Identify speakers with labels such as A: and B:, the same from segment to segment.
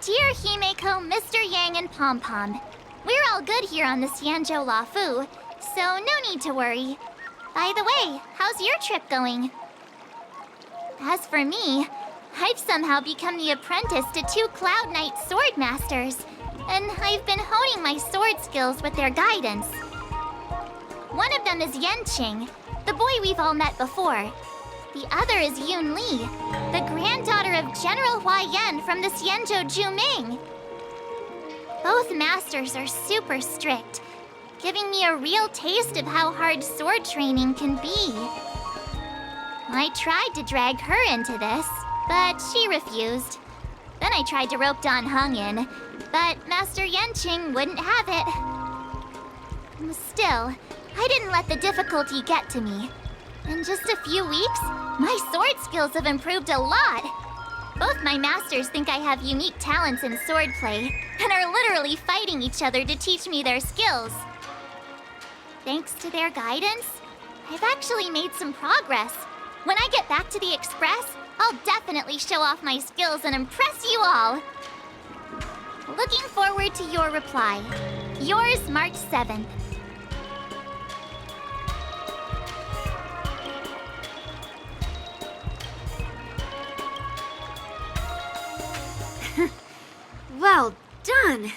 A: dear Himeko, Mr. Yang, and Pom Pom. We're all good here on the Xianzhou Lafu, so no need to worry. By the way, how's your trip going? As for me, I've somehow become the apprentice to 2 Cloud Knight sword masters, and I've been honing my sword skills with their guidance. One of them is Yanqing, the boy we've all met before. The other is Yun Li, the granddaughter of General Hua Yan from the Xianzhou Juming. Both masters are super strict, giving me a real taste of how hard sword training can be. I tried to drag her into this, but she refused. Then I tried to rope Dan Heng in, but Master Yanqing wouldn't have it. Still, I didn't let the difficulty get to me. In just a few weeks, my sword skills have improved a lot. Both my masters think I have unique talents in swordplay, and are literally fighting each other to teach me their skills. Thanks to their guidance, I've actually made some progress. When I get back to the Express, I'll definitely show off my skills and impress you all. Looking forward to your reply. Yours, March 7th.
B: Well done!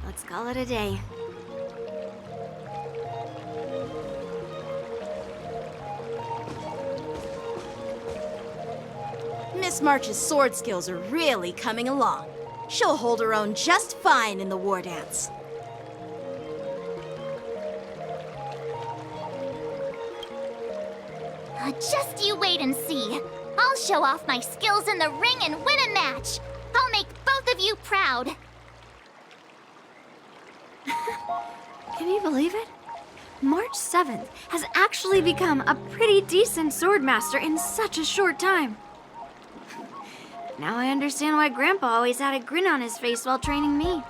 B: Let's call it a day.
C: Miss March's sword skills are really coming along. She'll hold her own just fine in the war dance.
A: Just you wait and see. I'll show off my skills in the ring and win a match. I'll make both of you proud.
B: Can you believe it? March 7th has actually become a pretty decent swordmaster in such a short time. Now I understand why Grandpa always had a grin on his face while training me.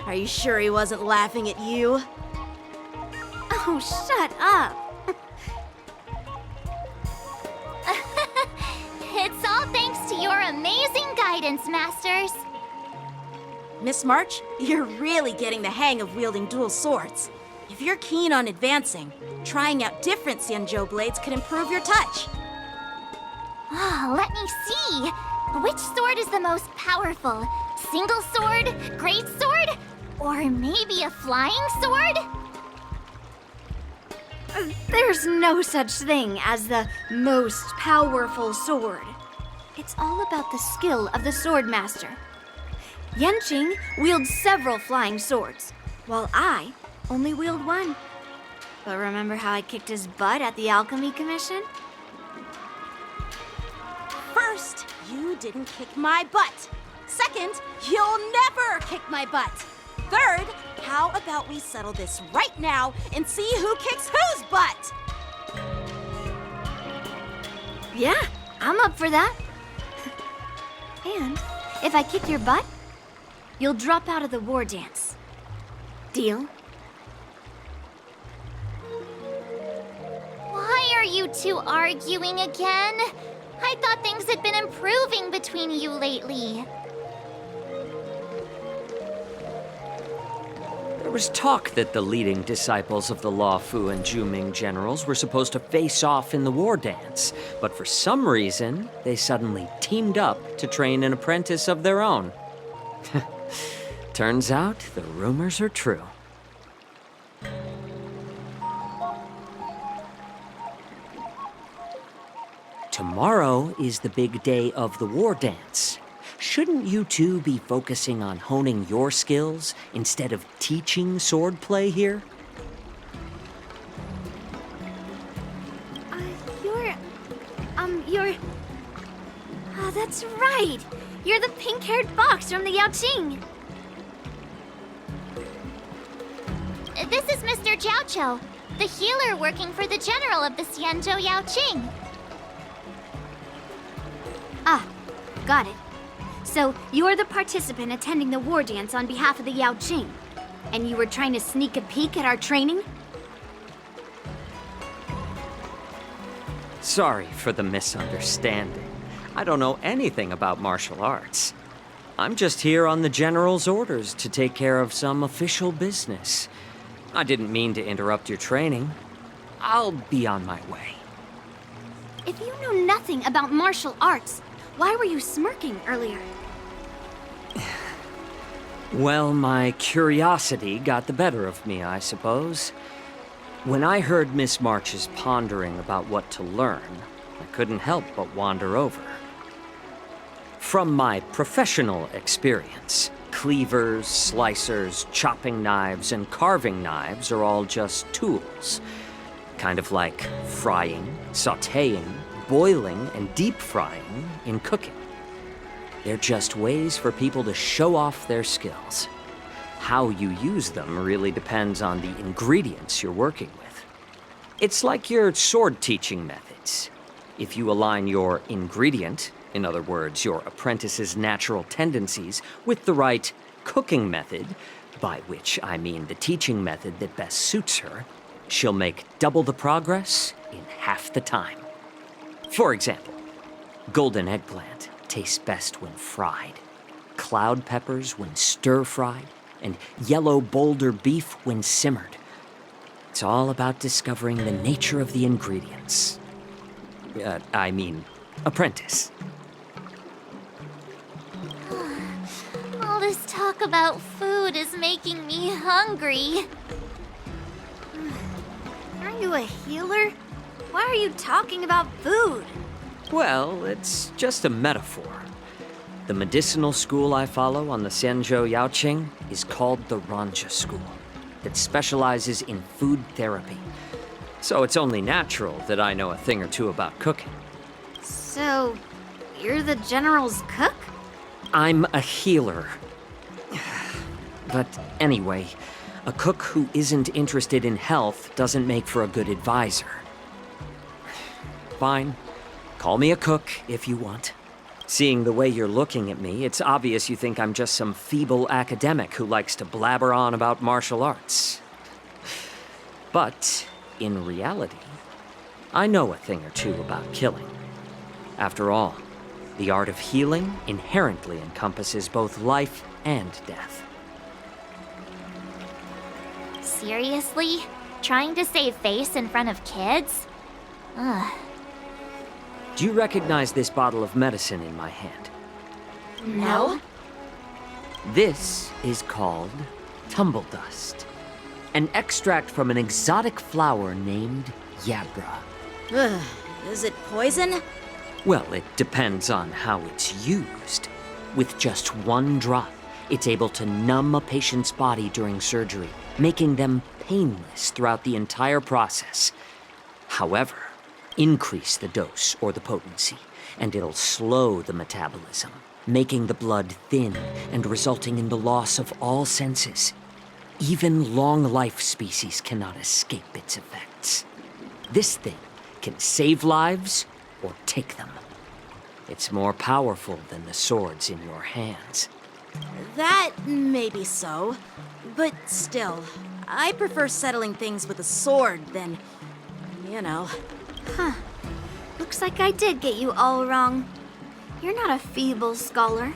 C: Are you sure he wasn't laughing at you?
B: Oh, shut up!
A: It's all thanks to your amazing guidance, Masters.
C: Miss March, you're really getting the hang of wielding dual swords. If you're keen on advancing, trying out different Xianzhou blades could improve your touch.
A: Oh, let me see. Which sword is the most powerful? Single sword? Great sword? Or maybe a flying sword?
B: There's no such thing as the most powerful sword. It's all about the skill of the swordmaster. Yanqing wields several flying swords, while I only wield one. But remember how I kicked his butt at the Alchemy Commission?
C: First, you didn't kick my butt. Second, you'll never kick my butt. Third, how about we settle this right now and see who kicks whose butt?
B: Yeah, I'm up for that. And if I kick your butt, you'll drop out of the war dance. Deal?
A: Why are you two arguing again? I thought things had been improving between you lately.
D: There was talk that the leading disciples of the Luofu and Juming generals were supposed to face off in the war dance, but for some reason, they suddenly teamed up to train an apprentice of their own. Turns out the rumors are true. Tomorrow is the big day of the war dance. Shouldn't you two be focusing on honing your skills instead of teaching swordplay here?
B: You're... Oh, that's right! You're the pink-haired fox from the Yaoqing!
A: This is Mr. Jiaoqiu, the healer working for the general of the Xianzhou Yaoqing.
B: Ah, got it. So, you're the participant attending the war dance on behalf of the Yaoqing, and you were trying to sneak a peek at our training?
D: Sorry for the misunderstanding. I don't know anything about martial arts. I'm just here on the General's orders to take care of some official business. I didn't mean to interrupt your training. I'll be on my way.
B: If you knew nothing about martial arts, why were you smirking earlier?
D: Well, my curiosity got the better of me, I suppose. When I heard Miss March's pondering about what to learn, I couldn't help but wander over. From my professional experience, cleavers, slicers, chopping knives, and carving knives are all just tools. Kind of like frying, sautéing, boiling, and deep frying in cooking. They're just ways for people to show off their skills. How you use them really depends on the ingredients you're working with. It's like your sword teaching methods. If you align your ingredient, in other words, your apprentice's natural tendencies, with the right cooking method, by which I mean the teaching method that best suits her, she'll make double the progress in half the time. For example, golden eggplant tastes best when fried, cloud peppers when stir-fried, and yellow boulder beef when simmered. It's all about discovering the nature of the ingredients. Apprentice.
A: All this talk about food is making me hungry.
B: Aren't you a healer? Why are you talking about food?
D: Well, it's just a metaphor. The medicinal school I follow on the Xianzhou Yaoqing is called the Ranja School, that specializes in food therapy. So it's only natural that I know a thing or two about cooking.
B: So, you're the General's cook?
D: I'm a healer. But anyway, a cook who isn't interested in health doesn't make for a good advisor. Fine. Call me a cook if you want. Seeing the way you're looking at me, it's obvious you think I'm just some feeble academic who likes to blabber on about martial arts. But, in reality, I know a thing or two about killing. After all, the art of healing inherently encompasses both life and death.
A: Seriously? Trying to save face in front of kids? Ugh.
D: Do you recognize this bottle of medicine in my hand?
A: No?
D: This is called tumble dust, an extract from an exotic flower named Yabra.
C: Ugh, is it poison?
D: Well, it depends on how it's used. With just one drop, it's able to numb a patient's body during surgery, making them painless throughout the entire process. However, increase the dose or the potency, and it'll slow the metabolism, making the blood thin and resulting in the loss of all senses. Even long-life species cannot escape its effects. This thing can save lives or take them. It's more powerful than the swords in your hands.
C: That may be so, but still, I prefer settling things with a sword than, you know.
B: Huh. Looks like I did get you all wrong. You're not a feeble scholar,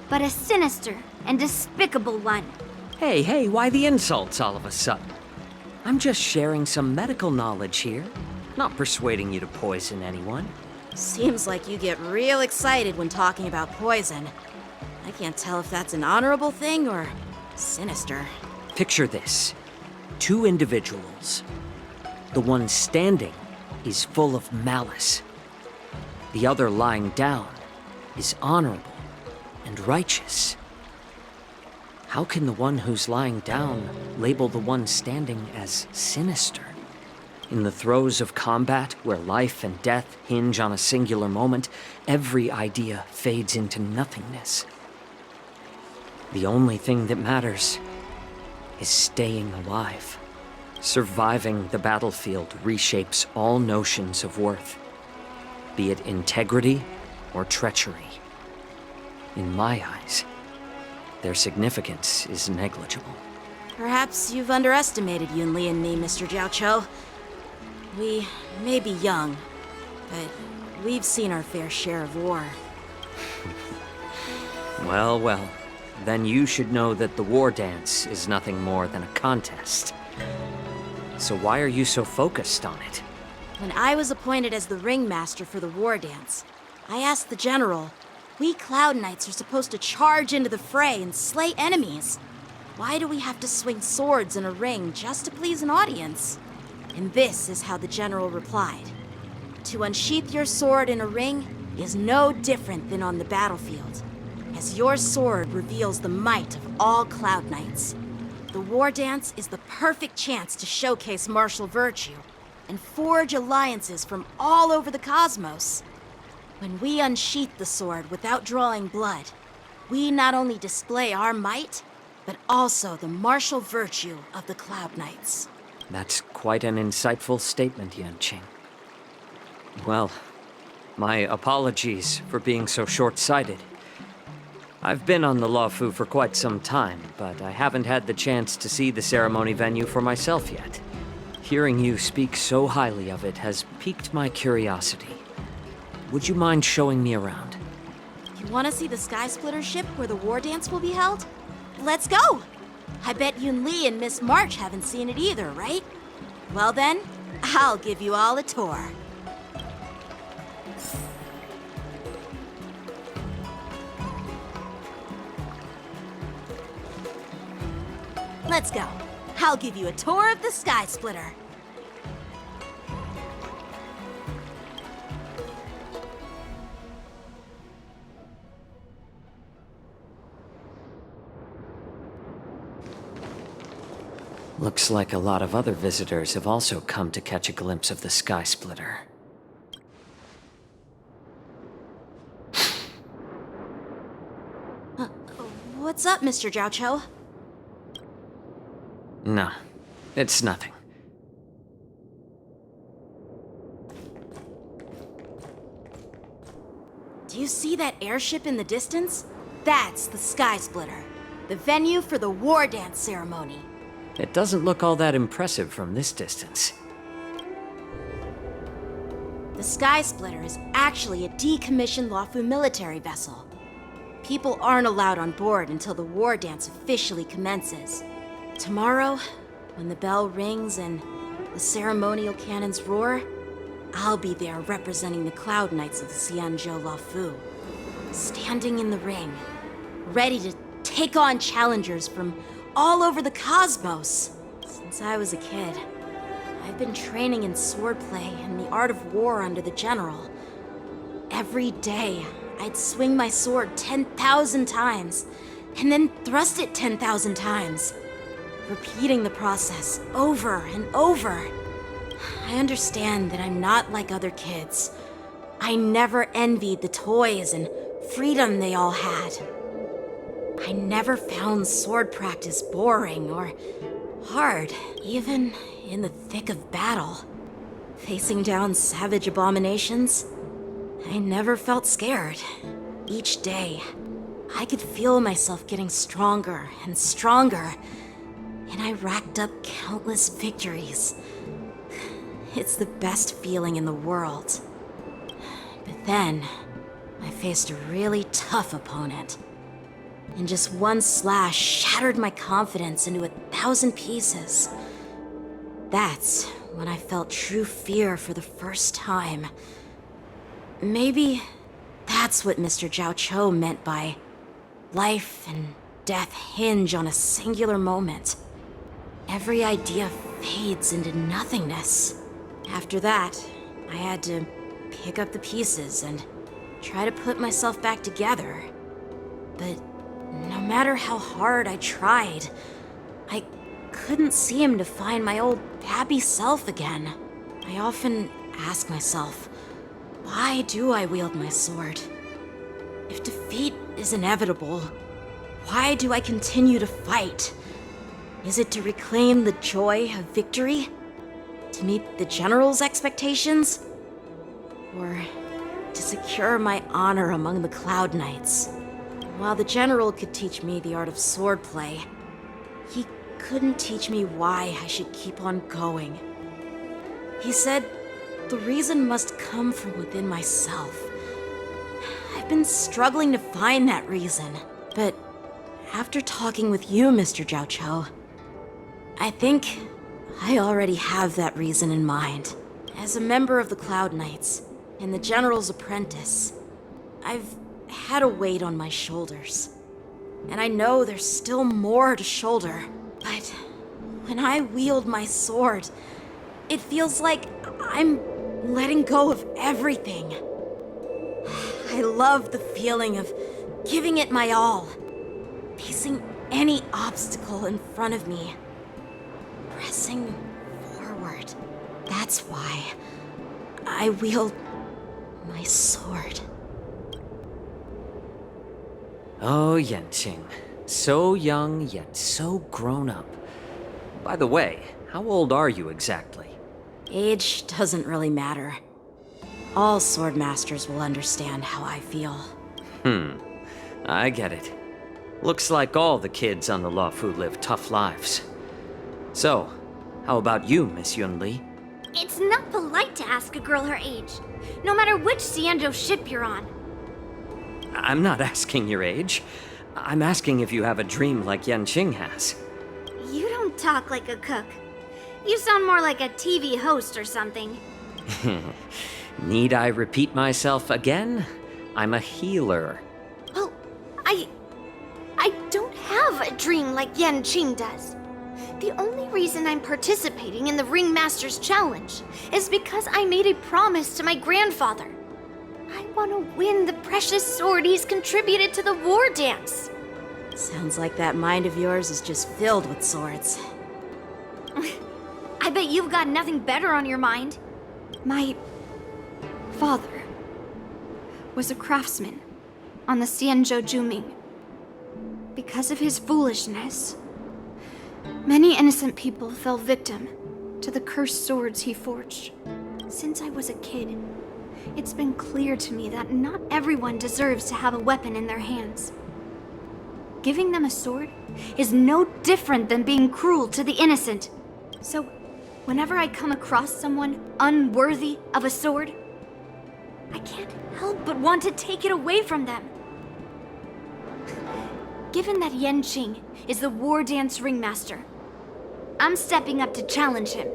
B: but a sinister and despicable one.
D: Hey, why the insults all of a sudden? I'm just sharing some medical knowledge here, not persuading you to poison anyone.
C: Seems like you get real excited when talking about poison. I can't tell if that's an honorable thing or sinister.
D: Picture this. Two individuals. The one standing is full of malice. The other lying down is honorable and righteous. How can the one who's lying down label the one standing as sinister? In the throes of combat, where life and death hinge on a singular moment, every idea fades into nothingness. The only thing that matters is staying alive. Surviving the battlefield reshapes all notions of worth, be it integrity or treachery. In my eyes, their significance is negligible.
C: Perhaps you've underestimated Yunli and me, Mr. Jiaoqiu. We may be young, but we've seen our fair share of war.
D: Well, well. Then you should know that the war dance is nothing more than a contest. So why are you so focused on it?
C: When I was appointed as the ringmaster for the war dance, I asked the general, we Cloud Knights are supposed to charge into the fray and slay enemies. Why do we have to swing swords in a ring just to please an audience? And this is how the general replied. To unsheath your sword in a ring is no different than on the battlefield, as your sword reveals the might of all Cloud Knights. The war dance is the perfect chance to showcase martial virtue and forge alliances from all over the cosmos. When we unsheath the sword without drawing blood, we not only display our might, but also the martial virtue of the Cloud Knights.
D: That's quite an insightful statement, Yanqing. Well, my apologies for being so short-sighted. I've been on the Luofu for quite some time, but I haven't had the chance to see the ceremony venue for myself yet. Hearing you speak so highly of it has piqued my curiosity. Would you mind showing me around?
C: You want to see the Sky Splitter ship where the war dance will be held? Let's go! I bet Yun Li and Miss March haven't seen it either, right? Well then, I'll give you all a tour. Let's go. I'll give you a tour of the Sky Splitter.
D: Looks like a lot of other visitors have also come to catch a glimpse of the Sky Splitter.
C: What's up, Mr. Zhao Cho?
D: No, it's nothing.
C: Do you see that airship in the distance? That's the Sky Splitter, the venue for the war dance ceremony.
D: It doesn't look all that impressive from this distance.
C: The Sky Splitter is actually a decommissioned Luofu military vessel. People aren't allowed on board until the war dance officially commences. Tomorrow, when the bell rings and the ceremonial cannons roar, I'll be there representing the Cloud Knights of the Xianzhou Luofu, standing in the ring, ready to take on challengers from all over the cosmos. Since I was a kid, I've been training in swordplay and the art of war under the general. Every day, I'd swing my sword 10,000 times, and then thrust it 10,000 times, repeating the process over and over. I understand that I'm not like other kids. I never envied the toys and freedom they all had. I never found sword practice boring or hard, even in the thick of battle. Facing down savage abominations, I never felt scared. Each day, I could feel myself getting stronger and stronger, and I racked up countless victories. It's the best feeling in the world. But then, I faced a really tough opponent. And just one slash shattered my confidence into 1,000 pieces. That's when I felt true fear for the first time. Maybe that's what Mr. Zhao Cho meant by life and death hinge on a singular moment. Every idea fades into nothingness. After that, I had to pick up the pieces and try to put myself back together. But no matter how hard I tried, I couldn't seem to find my old happy self again. I often ask myself, why do I wield my sword? If defeat is inevitable, why do I continue to fight? Is it to reclaim the joy of victory? To meet the general's expectations? Or to secure my honor among the Cloud Knights? While the general could teach me the art of swordplay, he couldn't teach me why I should keep on going. He said the reason must come from within myself. I've been struggling to find that reason. But after talking with you, Mr. Jiao Cho, I think I already have that reason in mind. As a member of the Cloud Knights and the General's apprentice, I've had a weight on my shoulders. And I know there's still more to shoulder. But when I wield my sword, it feels like I'm letting go of everything. I love the feeling of giving it my all, facing any obstacle in front of me, pressing forward. That's why I wield my sword.
D: Oh, Yanqing. So young, yet so grown up. By the way, how old are you exactly?
C: Age doesn't really matter. All sword masters will understand how I feel.
D: I get it. Looks like all the kids on the Luofu live tough lives. So, how about you, Miss Yunli?
B: It's not polite to ask a girl her age, no matter which Xianzhou ship you're on.
D: I'm not asking your age. I'm asking if you have a dream like Yanqing has.
B: You don't talk like a cook. You sound more like a TV host or something.
D: Need I repeat myself again? I'm a healer.
B: Well, I don't have a dream like Yanqing does. The only reason I'm participating in the Ringmaster's Challenge is because I made a promise to my grandfather. I want to win the precious sword he's contributed to the war dance.
C: Sounds like that mind of yours is just filled with swords.
B: I bet you've got nothing better on your mind. My father was a craftsman on the Xianzhou Juming. Because of his foolishness, many innocent people fell victim to the cursed swords he forged. Since I was a kid, it's been clear to me that not everyone deserves to have a weapon in their hands. Giving them a sword is no different than being cruel to the innocent. So, whenever I come across someone unworthy of a sword, I can't help but want to take it away from them. Given that Yanqing is the war dance ringmaster, I'm stepping up to challenge him.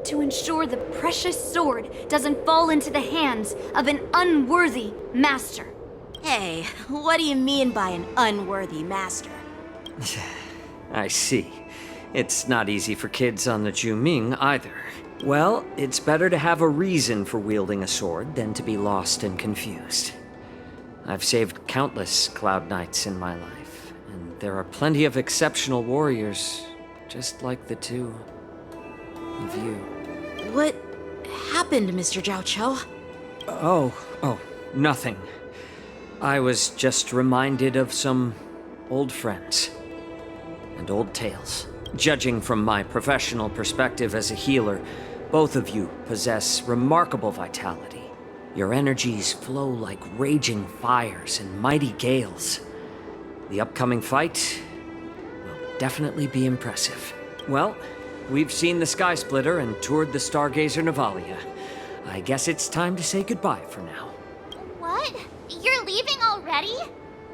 B: To ensure the precious sword doesn't fall into the hands of an unworthy master.
C: Hey, what do you mean by an unworthy master?
D: I see. It's not easy for kids on the Juming either. Well, it's better to have a reason for wielding a sword than to be lost and confused. I've saved countless Cloud Knights in my life, and there are plenty of exceptional warriors, just like the two of you.
C: What happened, Mr. Jiao Cho?
D: Oh, nothing. I was just reminded of some old friends and old tales. Judging from my professional perspective as a healer, both of you possess remarkable vitality. Your energies flow like raging fires and mighty gales. The upcoming fight will definitely be impressive. Well, we've seen the Sky Splitter and toured the Stargazer Navalia. I guess it's time to say goodbye for now.
A: What? You're leaving already?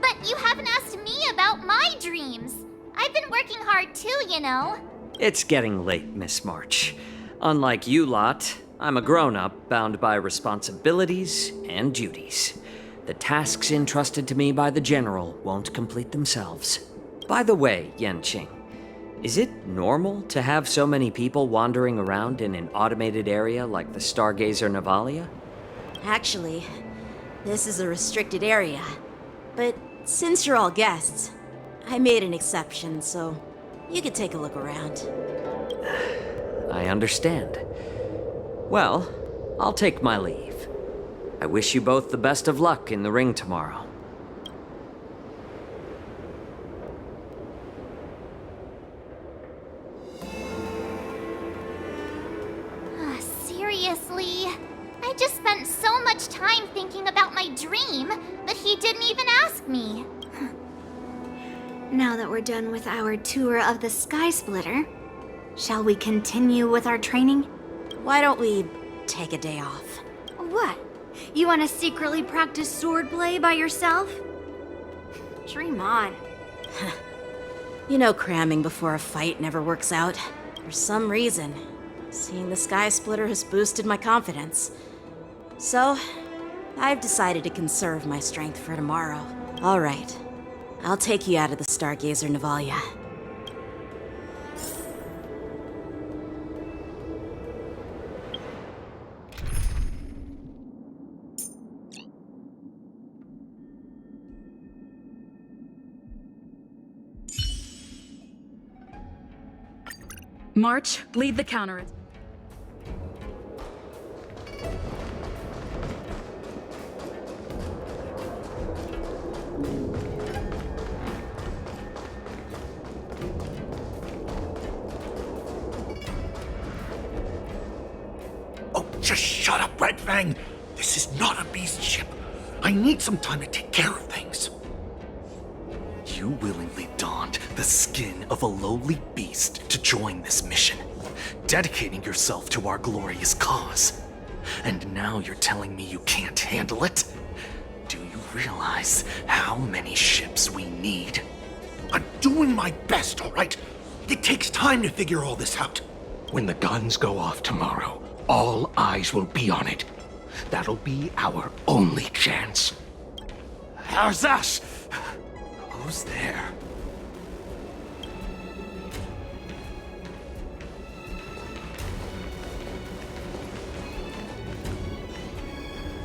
A: But you haven't asked me about my dreams. I've been working hard too, you know.
D: It's getting late, Miss March. Unlike you lot, I'm a grown-up bound by responsibilities and duties. The tasks entrusted to me by the General won't complete themselves. By the way, Yanqing, is it normal to have so many people wandering around in an automated area like the Stargazer Navalia?
C: Actually, this is a restricted area. But since you're all guests, I made an exception, so you could take a look around.
D: I understand. Well, I'll take my leave. I wish you both the best of luck in the ring tomorrow.
A: Seriously? I just spent so much time thinking about my dream that he didn't even ask me.
B: Now that we're done with our tour of the Sky Splitter, shall we continue with our training?
C: Why don't we take a day off?
B: What? You want to secretly practice swordplay by yourself? Dream on.
C: You know cramming before a fight never works out. For some reason, seeing the Sky Splitter has boosted my confidence. So, I've decided to conserve my strength for tomorrow. All right, I'll take you out of the Stargazer Navalia.
E: March, lead the counter.
F: Oh, just shut up, Red Fang! This is not a beast ship. I need some time to take care of things. You willingly donned the skin of a lowly beast to join this mission, dedicating yourself to our glorious cause. And now you're telling me you can't handle it? Do you realize how many ships we need? I'm doing my best, all right? It takes time to figure all this out.
G: When the guns go off tomorrow, all eyes will be on it. That'll be our only chance.
F: How's that? Who's there?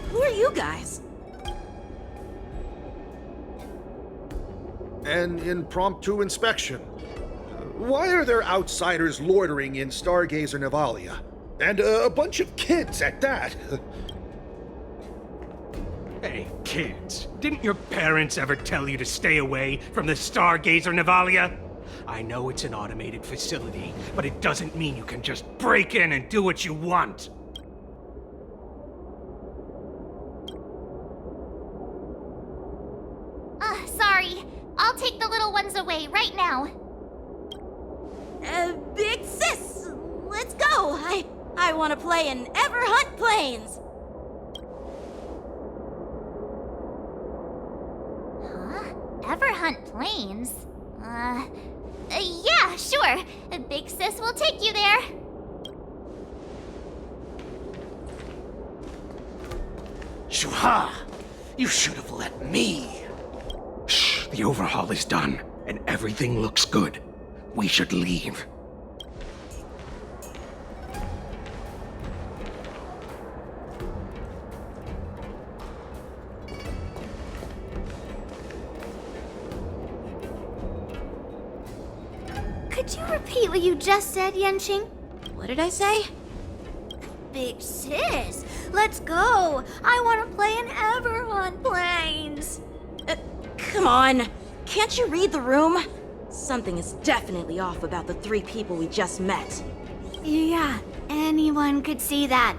C: Who are you guys?
H: An impromptu inspection. Why are there outsiders loitering in Stargazer Navalia? And a bunch of kids at that.
G: Hey, kids, didn't your parents ever tell you to stay away from the Stargazer Navalia? I know it's an automated facility, but it doesn't mean you can just break in and do what you want.
A: Sorry. I'll take the little ones away right now.
C: Big sis, let's go. I want to play in Everhunt Plains.
A: Everhunt Plains? Yeah, sure. Big Sis will take you there.
G: Shuha! You should have let me. Shh, the overhaul is done, and everything looks good. We should leave.
B: Could you repeat what you just said, Yenqing?
C: What did I say?
B: Big sis, let's go. I want to play in Everhunt Plains.
C: Come on. Can't you read the room? Something is definitely off about the three people we just met.
B: Yeah, anyone could see that.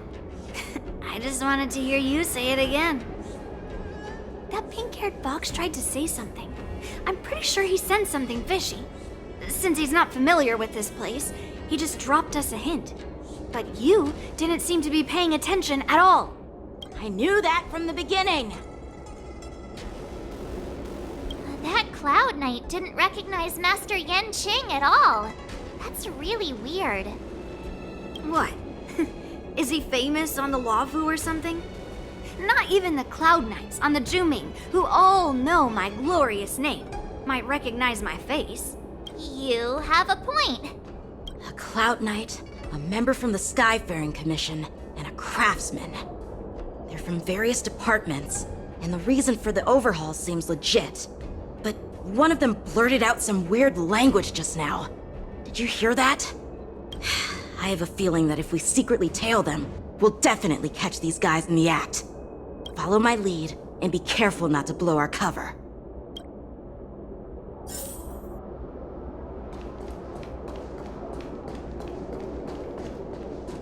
B: I just wanted to hear you say it again. That pink-haired fox tried to say something. I'm pretty sure he sensed something fishy. Since he's not familiar with this place, he just dropped us a hint. But you didn't seem to be paying attention at all.
C: I knew that from the beginning.
A: That Cloud Knight didn't recognize Master Yenqing at all. That's really weird.
B: What? Is he famous on the Lavu or something? Not even the Cloud Knights on the Juming, who all know my glorious name, might recognize my face.
A: You have a point.
C: A Cloud Knight, a member from the Skyfaring Commission, and a craftsman. They're from various departments, and the reason for the overhaul seems legit. But one of them blurted out some weird language just now. Did you hear that? I have a feeling that if we secretly tail them, we'll definitely catch these guys in the act. Follow my lead, and be careful not to blow our cover.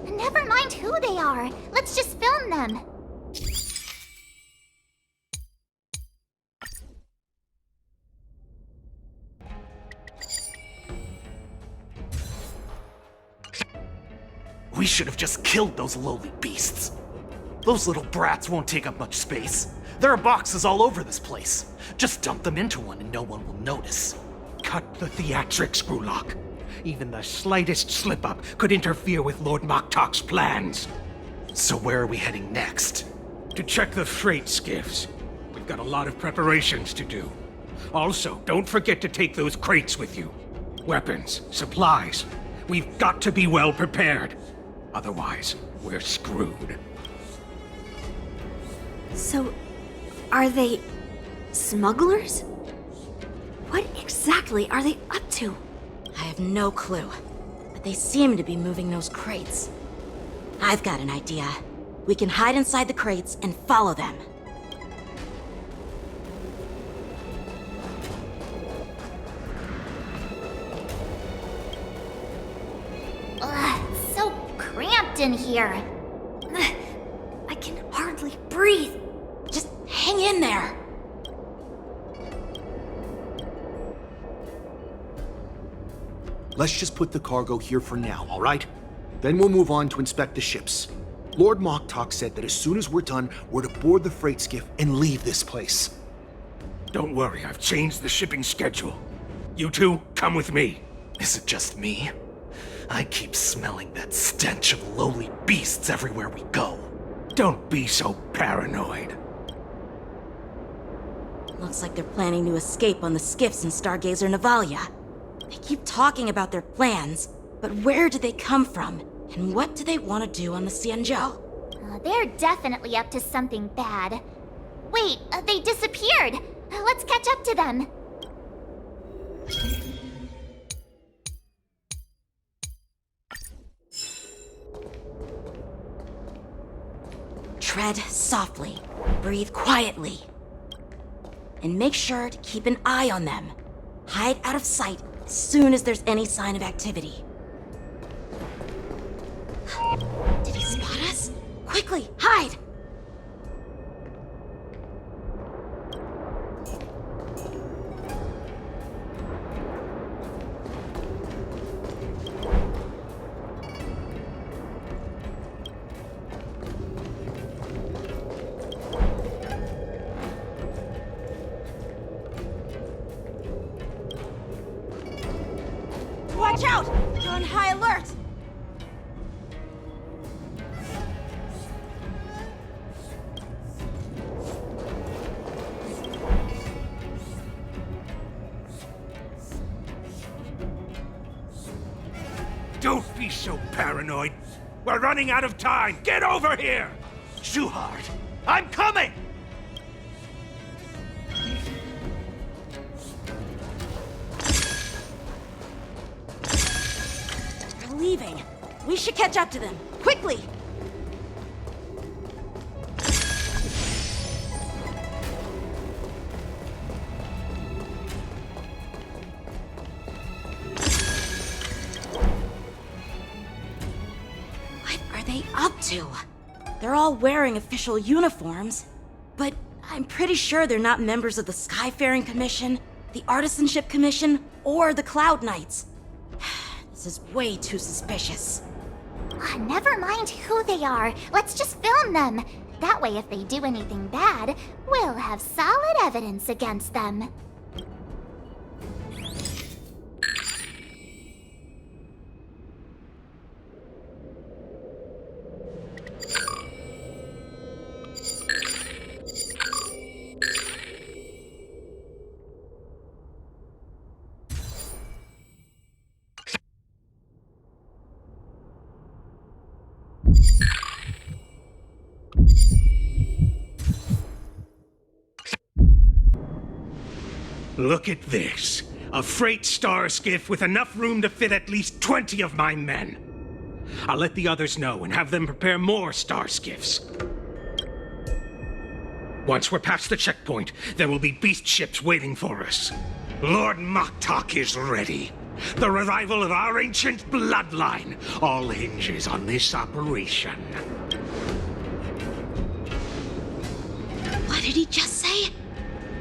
A: Never mind who they are. Let's just film them.
F: We should have just killed those lowly beasts. Those little brats won't take up much space. There are boxes all over this place. Just dump them into one and no one will notice.
G: Cut the theatrics, Grulock. Even the slightest slip-up could interfere with Lord Moktok's plans.
F: So where are we heading next?
G: To check the freight skiffs. We've got a lot of preparations to do. Also, don't forget to take those crates with you. Weapons, supplies. We've got to be well prepared. Otherwise, we're screwed.
B: So, are they smugglers? What exactly are they up to?
C: I have no clue, but they seem to be moving those crates. I've got an idea. We can hide inside the crates and follow them.
A: Ugh, it's so cramped in here.
B: I can hardly breathe.
C: Just hang in there.
H: Let's just put the cargo here for now, all right? Then we'll move on to inspect the ships. Lord Moktok said that as soon as we're done, we're to board the freight skiff and leave this place.
G: Don't worry, I've changed the shipping schedule. You two, come with me.
F: Is it just me? I keep smelling that stench of lowly beasts everywhere we go.
G: Don't be so paranoid.
C: Looks like they're planning to escape on the skiffs in Stargazer Navalia. They keep talking about their plans, but where do they come from? And what do they want to do on the Xianzhou?
A: They're definitely up to something bad. Wait, they disappeared. Let's catch up to them.
C: Tread softly, breathe quietly, and make sure to keep an eye on them. Hide out of sight as soon as there's any sign of activity. Did he spot us? Quickly, hide! Watch out! You're on high alert!
G: Don't be so paranoid. We're running out of time. Get over here!
F: Shuhard, I'm coming!
C: They're leaving. We should catch up to them. Quickly! What are they up to? They're all wearing official uniforms, but I'm pretty sure they're not members of the Skyfaring Commission, the Artisanship Commission, or the Cloud Knights. This is way too suspicious.
A: Never mind who they are. Let's just film them. That way, if they do anything bad, we'll have solid evidence against them.
G: Look at this. A freight star skiff with enough room to fit at least 20 of my men. I'll let the others know and have them prepare more star skiffs. Once we're past the checkpoint, there will be beast ships waiting for us. Lord Moktok is ready. The revival of our ancient bloodline all hinges on this operation.
C: What did he just say?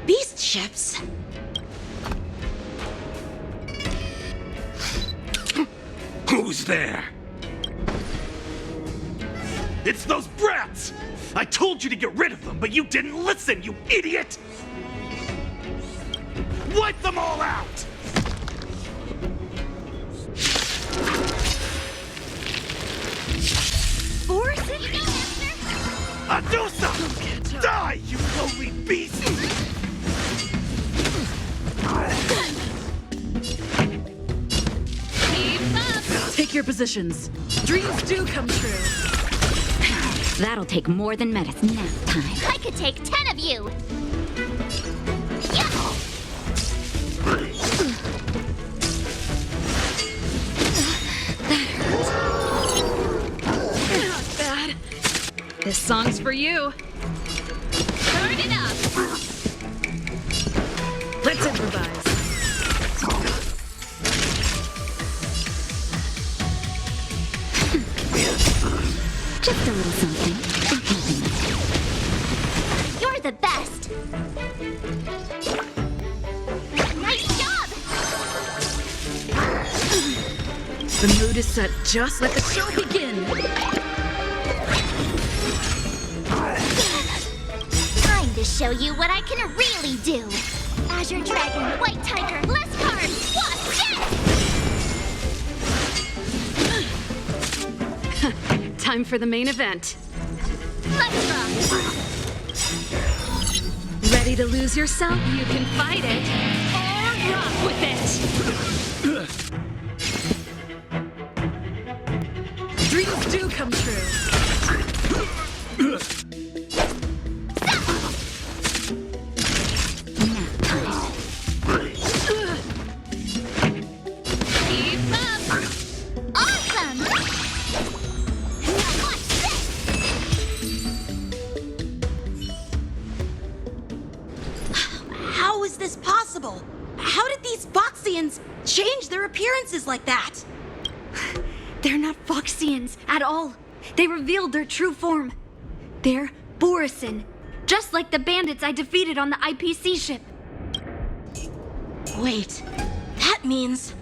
C: Beast ships?
G: Who's there?
F: It's those brats! I told you to get rid of them, but you didn't listen, you idiot! Wipe them all out!
B: Borson?
F: Adusa! Die, you lowly beast!
E: Take your positions. Dreams do come true.
I: That'll take more than medicine nap time.
A: I could take 10 of you!
E: Not bad. This song's for you.
A: Turn it up!
E: Let's improvise.
I: Just a little something.
A: You're the best! Nice job!
E: The mood is set. Just let the show begin.
A: Time to show you what I can really do! Azure Dragon, White Tiger, less cards, Wasp, yes!
E: Time for the main event.
A: Let's rock!
E: Ready to lose yourself? You can fight it or rock with it. Dreams do come true.
A: Keep up! Awesome! Now watch this!
C: How is this possible? How did these Foxians change their appearances like that?
B: They're not Foxians at all. They revealed their true form. They're Borson, just like the bandits I defeated on the IPC ship.
C: Wait, that means...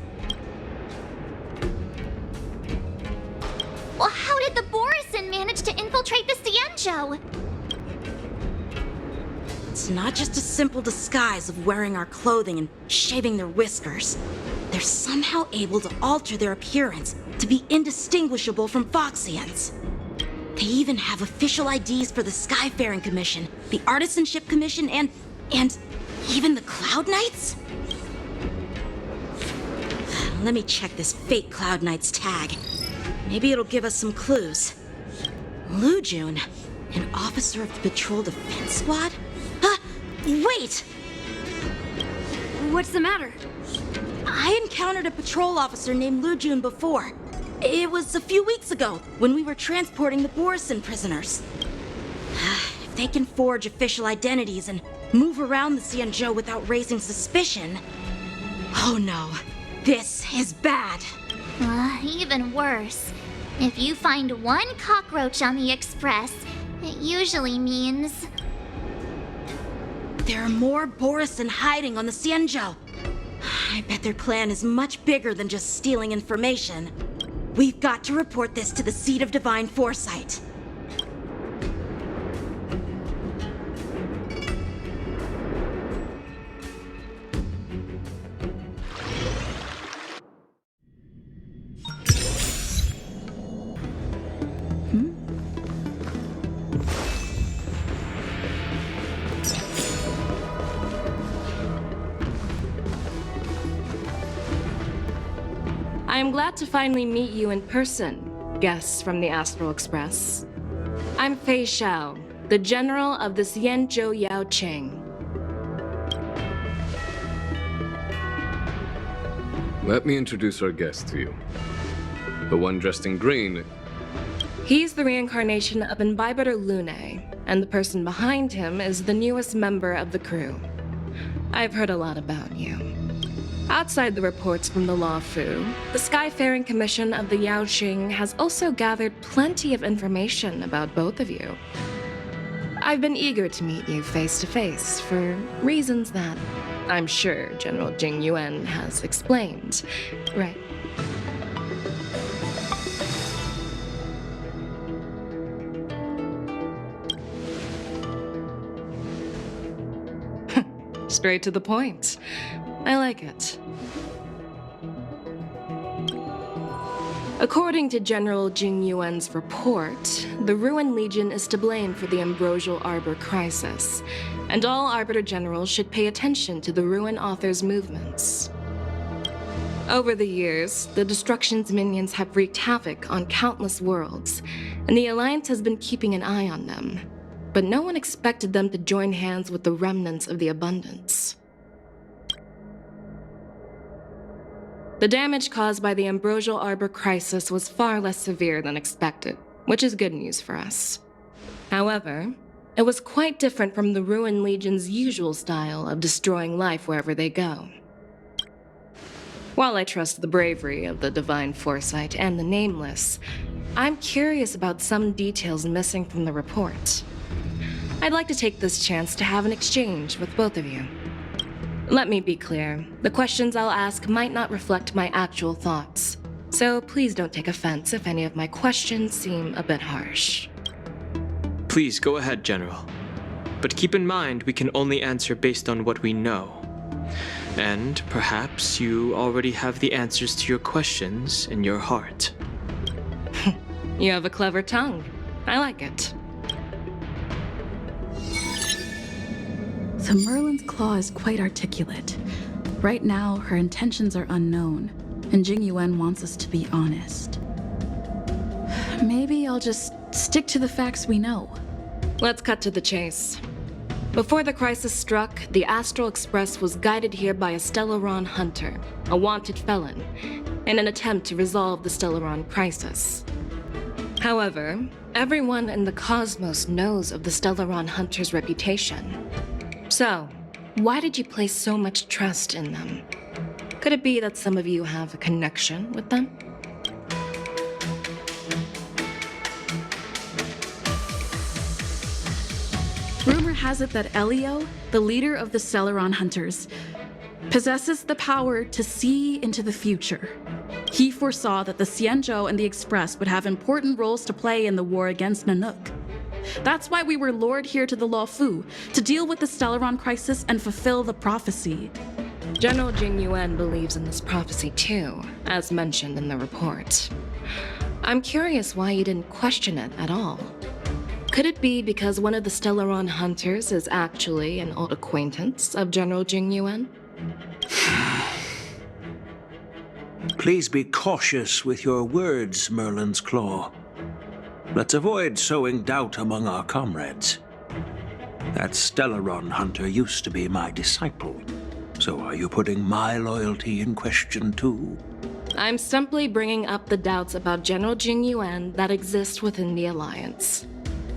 A: Well, how did the Borison manage to infiltrate the Cienjo?
C: It's not just a simple disguise of wearing our clothing and shaving their whiskers. They're somehow able to alter their appearance to be indistinguishable from Foxians. They even have official IDs for the Skyfaring Commission, the Artisanship Commission, and even the Cloud Knights? Let me check this fake Cloud Knight's tag. Maybe it'll give us some clues. Lujun, an officer of the Patrol Defense Squad? Wait!
B: What's the matter?
C: I encountered a patrol officer named Lujun before. It was a few weeks ago when we were transporting the Borison prisoners. If they can forge official identities and move around the Cienjo without raising suspicion... Oh no, this is bad.
A: Even worse. If you find one cockroach on the Express, it usually means...
C: There are more Borison hiding on the Cienjo. I bet their plan is much bigger than just stealing information. We've got to report this to the Seat of Divine Foresight.
J: I am glad to finally meet you in person, guests from the Astral Express. I'm Fei Xiao, the general of the Cienjo Yao Cheng.
K: Let me introduce our guest to you. The one dressed in green.
J: He's the reincarnation of Imbibitor Lune, and the person behind him is the newest member of the crew. I've heard a lot about you. Outside the reports from the Law Fu, the Skyfaring Commission of the Yaoqing has also gathered plenty of information about both of you. I've been eager to meet you face to face for reasons that I'm sure General Jing Yuan has explained, right? Straight to the point. I like it. According to General Jing Yuan's report, the Ruin Legion is to blame for the Ambrosial Arbor crisis, and all Arbiter Generals should pay attention to the Ruin Author's movements. Over the years, the Destruction's minions have wreaked havoc on countless worlds, and the Alliance has been keeping an eye on them. But no one expected them to join hands with the remnants of the Abundance. The damage caused by the Ambrosial Arbor crisis was far less severe than expected, which is good news for us. However, it was quite different from the Ruin Legion's usual style of destroying life wherever they go. While I trust the bravery of the Divine Foresight and the Nameless, I'm curious about some details missing from the report. I'd like to take this chance to have an exchange with both of you. Let me be clear, the questions I'll ask might not reflect my actual thoughts, so please don't take offense if any of my questions seem a bit harsh.
L: Please go ahead, General. But keep in mind we can only answer based on what we know. And perhaps you already have the answers to your questions in your heart.
J: You have a clever tongue. I like it.
M: So Merlin's claw is quite articulate. Right now, her intentions are unknown, and Jing Yuan wants us to be honest. Maybe I'll just stick to the facts we know.
J: Let's cut to the chase. Before the crisis struck, the Astral Express was guided here by a Stellaron hunter, a wanted felon, in an attempt to resolve the Stellaron crisis. However, everyone in the cosmos knows of the Stellaron hunter's reputation. So, why did you place so much trust in them? Could it be that some of you have a connection with them?
M: Rumor has it that Elio, the leader of the Stellaron Hunters, possesses the power to see into the future. He foresaw that the Xianzhou and the Express would have important roles to play in the war against Nanook. That's why we were lured here to the Luofu, to deal with the Stellaron crisis and fulfill the prophecy.
J: General Jing Yuan believes in this prophecy too, as mentioned in the report. I'm curious why you didn't question it at all. Could it be because one of the Stellaron hunters is actually an old acquaintance of General Jing Yuan?
N: Please be cautious with your words, Merlin's Claw. Let's avoid sowing doubt among our comrades. That Stellaron hunter used to be my disciple. So are you putting my loyalty in question too?
J: I'm simply bringing up the doubts about General Jing Yuan that exist within the Alliance.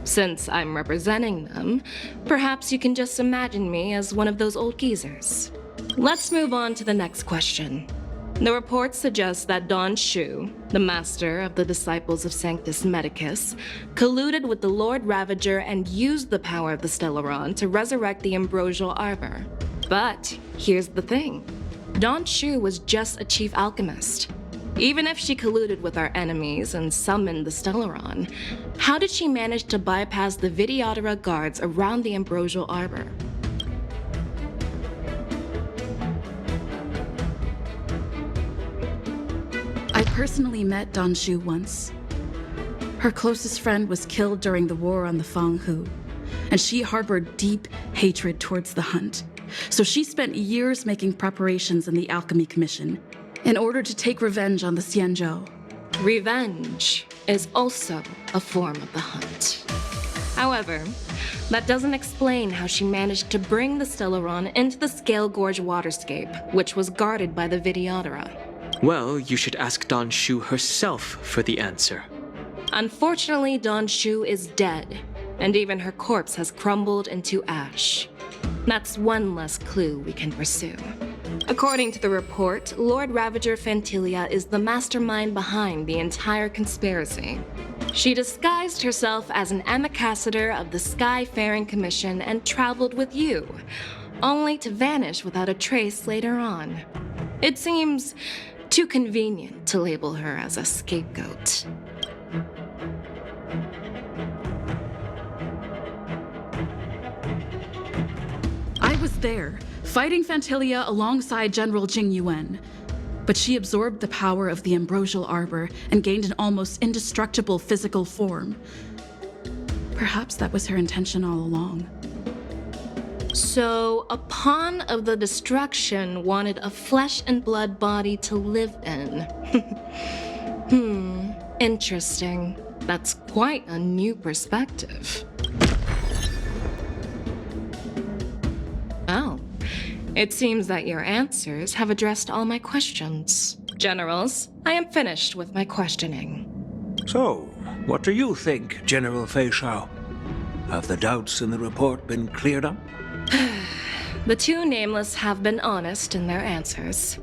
J: Since I'm representing them, perhaps you can just imagine me as one of those old geezers. Let's move on to the next question. The report suggests that Don Shu, the master of the Disciples of Sanctus Medicus, colluded with the Lord Ravager and used the power of the Stellaron to resurrect the Ambrosial Arbor. But here's the thing. Don Shu was just a chief alchemist. Even if she colluded with our enemies and summoned the Stellaron, how did she manage to bypass the Videodora guards around the Ambrosial Arbor?
M: I personally met Don Shu once. Her closest friend was killed during the war on the Fanghu, and she harbored deep hatred towards the Hunt. So she spent years making preparations in the Alchemy Commission in order to take revenge on the Xianzhou.
J: Revenge is also a form of the Hunt. However, that doesn't explain how she managed to bring the Stellaron into the Scale Gorge waterscape, which was guarded by the Videodora.
L: Well, you should ask Don Shu herself for the answer.
J: Unfortunately, Don Shu is dead, and even her corpse has crumbled into ash. That's one less clue we can pursue. According to the report, Lord Ravager Fantilia is the mastermind behind the entire conspiracy. She disguised herself as an ambassador of the Skyfaring Commission and traveled with you, only to vanish without a trace later on. It seems too convenient to label her as a scapegoat.
M: I was there, fighting Fantilia alongside General Jing Yuan. But she absorbed the power of the ambrosial arbor and gained an almost indestructible physical form. Perhaps that was her intention all along.
J: So, a pawn of the destruction wanted a flesh and blood body to live in. Interesting. That's quite a new perspective. Oh, it seems that your answers have addressed all my questions. Generals, I am finished with my questioning.
N: So, what do you think, General Fei Shao? Have the doubts in the report been cleared up?
J: The two nameless have been honest in their answers.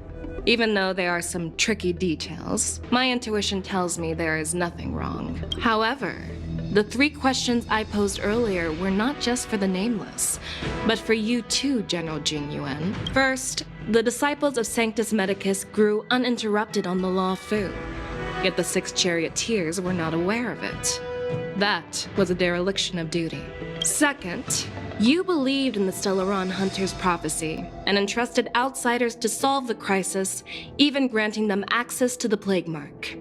J: Even though there are some tricky details, my intuition tells me there is nothing wrong. However, the 3 questions I posed earlier were not just for the nameless, but for you too, General Jing Yuan. First, the disciples of Sanctus Medicus grew uninterrupted on the Law Fu, yet the 6 charioteers were not aware of it. That was a dereliction of duty. Second, you believed in the Stellaron Hunter's prophecy and entrusted outsiders to solve the crisis, even granting them access to the plague mark.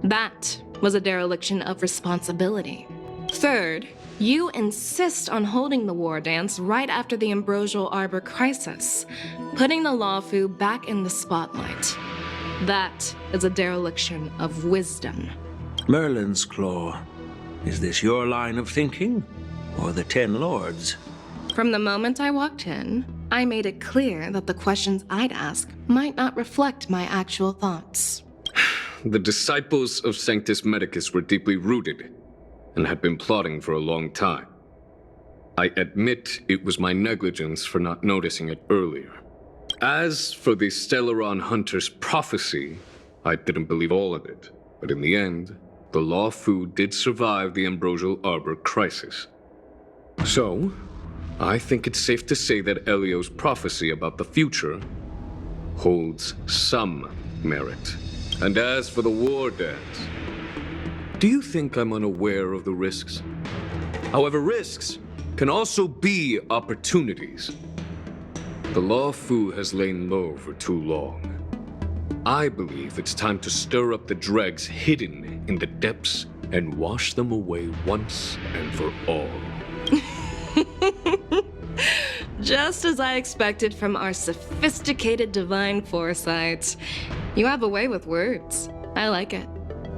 J: That was a dereliction of responsibility. Third, you insist on holding the war dance right after the Ambrosial Arbor crisis, putting the Law Fu back in the spotlight. That is a dereliction of wisdom.
N: Merlin's Claw, is this your line of thinking, or the 10 Lords?
J: From the moment I walked in, I made it clear that the questions I'd ask might not reflect my actual thoughts.
K: The disciples of Sanctus Medicus were deeply rooted and had been plotting for a long time. I admit it was my negligence for not noticing it earlier. As for the Stellaron Hunter's prophecy, I didn't believe all of it, but in the end, the Law Fu did survive the Ambrosial Arbor crisis. So, I think it's safe to say that Elio's prophecy about the future holds some merit. And as for the war dance, do you think I'm unaware of the risks? However, risks can also be opportunities. The Law Fu has lain low for too long. I believe it's time to stir up the dregs hidden in the depths and wash them away once and for all.
J: Just as I expected from our sophisticated divine foresight. You have a way with words. I like it.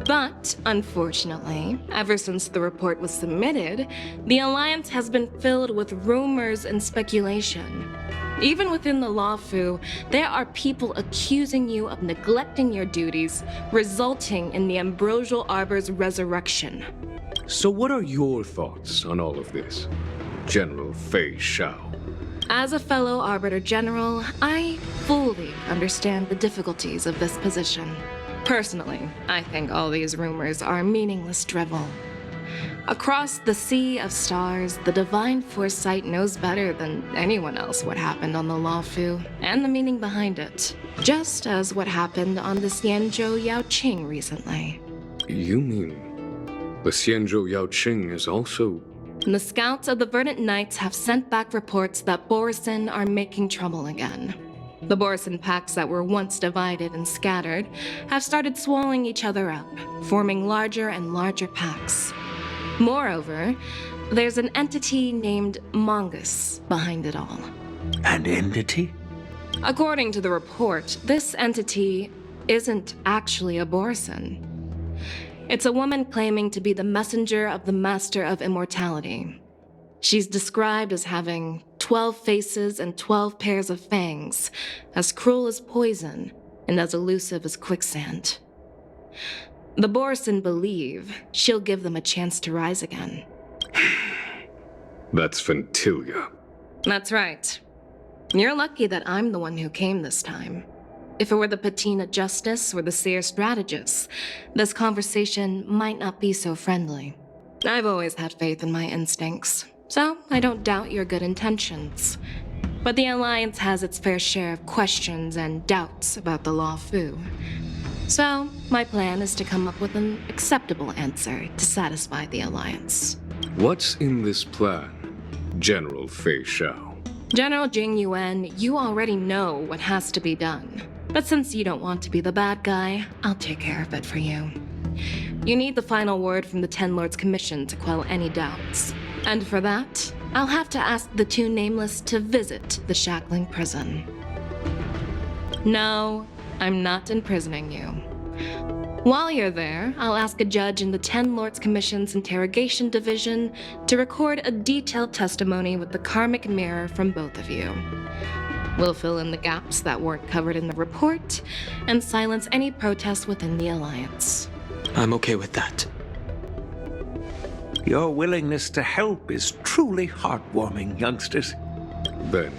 J: But, unfortunately, ever since the report was submitted, the Alliance has been filled with rumors and speculation. Even within the Law Fu, there are people accusing you of neglecting your duties, resulting in the Ambrosial Arbor's resurrection.
K: So what are your thoughts on all of this, General Fei Shao?
J: As a fellow Arbiter General, I fully understand the difficulties of this position. Personally, I think all these rumors are meaningless drivel. Across the sea of stars, the divine foresight knows better than anyone else what happened on the Law Fu and the meaning behind it. Just as what happened on the Xianzhou Yaoqing recently.
K: You mean the Xianzhou Yaoqing is also...
J: The scouts of the Verdant Knights have sent back reports that Borisin are making trouble again. The Borisin packs that were once divided and scattered have started swallowing each other up, forming larger and larger packs. Moreover, there's an entity named Mongus behind it all.
N: An entity?
J: According to the report, this entity isn't actually a Borisin. It's a woman claiming to be the messenger of the Master of Immortality. She's described as having 12 faces and 12 pairs of fangs, as cruel as poison and as elusive as quicksand. The Borisin believe she'll give them a chance to rise again.
K: That's Fantilia.
J: That's right. You're lucky that I'm the one who came this time. If it were the Patina Justice or the Seer Strategist, this conversation might not be so friendly. I've always had faith in my instincts, so I don't doubt your good intentions. But the Alliance has its fair share of questions and doubts about the Law Fu. So, my plan is to come up with an acceptable answer to satisfy the Alliance.
K: What's in this plan, General Fei Shao?
J: General Jing Yuan, you already know what has to be done. But since you don't want to be the bad guy, I'll take care of it for you. You need the final word from the Ten Lords Commission to quell any doubts. And for that, I'll have to ask the two Nameless to visit the Shackling Prison. No, I'm not imprisoning you. While you're there, I'll ask a judge in the Ten Lords Commission's Interrogation Division to record a detailed testimony with the karmic mirror from both of you. We'll fill in the gaps that weren't covered in the report and silence any protests within the Alliance.
L: I'm okay with that.
N: Your willingness to help is truly heartwarming, youngsters.
K: Then,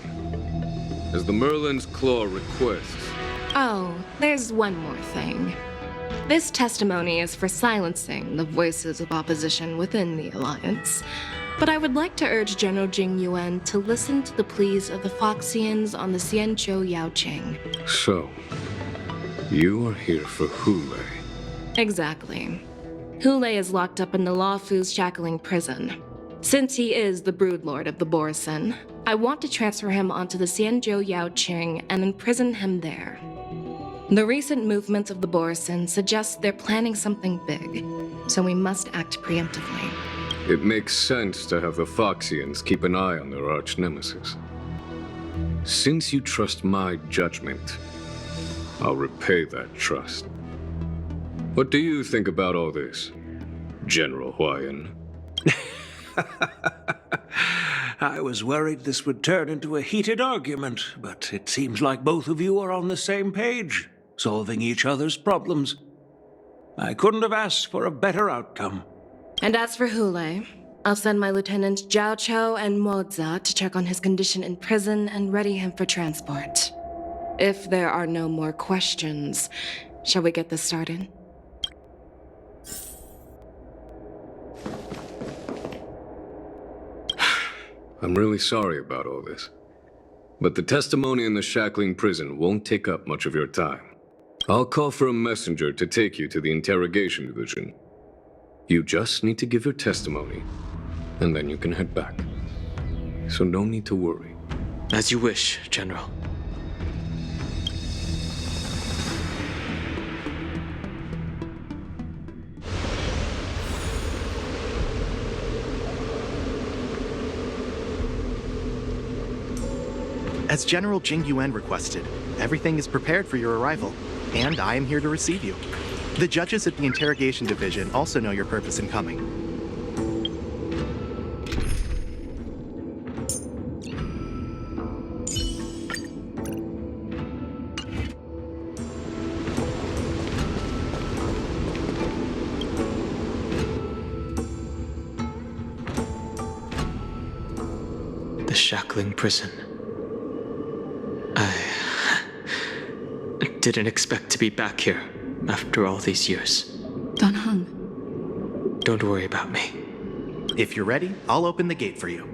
K: as the Merlin's Claw requests...
J: Oh, there's one more thing. This testimony is for silencing the voices of opposition within the Alliance, but I would like to urge General Jing Yuan to listen to the pleas of the Foxians on the Xianzhou Yaoqing.
K: So, you are here for Hoolay.
J: Exactly. Hoolay is locked up in the Luofu's Shackling Prison. Since he is the broodlord of the Borisin, I want to transfer him onto the Xianzhou Yaoqing and imprison him there. The recent movements of the Borisin suggest they're planning something big, so we must act preemptively.
K: It makes sense to have the Foxians keep an eye on their arch-nemesis. Since you trust my judgment, I'll repay that trust. What do you think about all this, General Huayan?
N: I was worried this would turn into a heated argument, but it seems like both of you are on the same page, solving each other's problems. I couldn't have asked for a better outcome.
J: And as for Hoolay, I'll send my lieutenants Zhao Chou and Moza to check on his condition in prison and ready him for transport. If there are no more questions, shall we get this started?
K: I'm really sorry about all this. But the testimony in the Shackling Prison won't take up much of your time. I'll call for a messenger to take you to the Interrogation Division. You just need to give your testimony, and then you can head back. So no need to worry.
L: As you wish, General.
O: As General Jing Yuan requested, everything is prepared for your arrival, and I am here to receive you. The judges at the Interrogation Division also know your purpose in coming.
L: The Shackling Prison. I didn't expect to be back here after all these years.
M: Don Hung.
L: Don't worry about me.
O: If you're ready, I'll open the gate for you.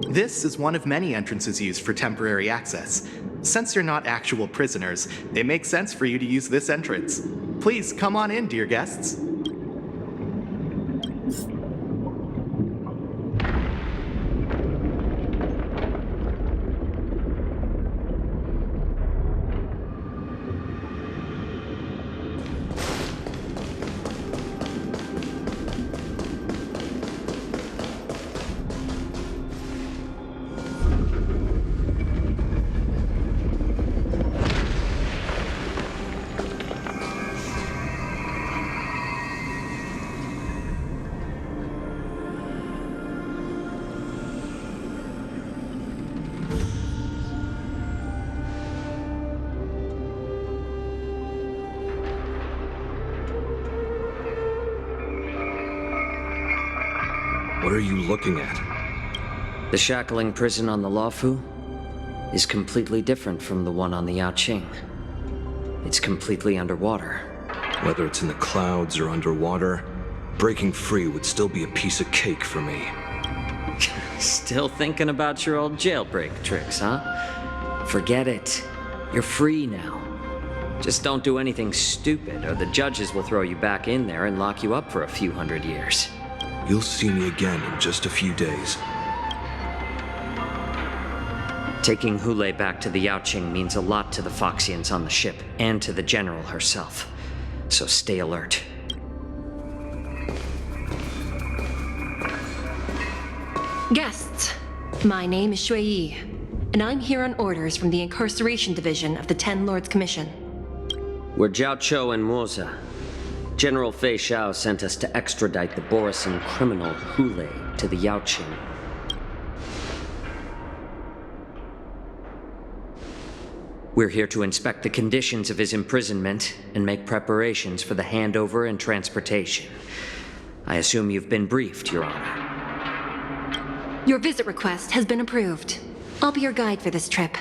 O: This is one of many entrances used for temporary access. Since you're not actual prisoners, it makes sense for you to use this entrance. Please come on in, dear guests.
F: What are you looking at?
D: The Shackling Prison on the Luofu is completely different from the one on the Yaoqing. It's completely underwater.
F: Whether it's in the clouds or underwater, breaking free would still be a piece of cake for me.
D: Still thinking about your old jailbreak tricks, huh? Forget it. You're free now. Just don't do anything stupid, or the judges will throw you back in there and lock you up for a few hundred years.
P: You'll see me again in just a few days.
D: Taking Hoolay back to the Yaoqing means a lot to the Foxians on the ship, and to the General herself. So stay alert.
Q: Guests, my name is Shui Yi, and I'm here on orders from the Incarceration Division of the Ten Lords Commission.
D: We're Jiao Cho and Moza. General Fei Xiao sent us to extradite the Borisan criminal Hoolay to the Yaoqing. We're here to inspect the conditions of his imprisonment and make preparations for the handover and transportation. I assume you've been briefed, Your Honor.
Q: Your visit request has been approved. I'll be your guide for this trip.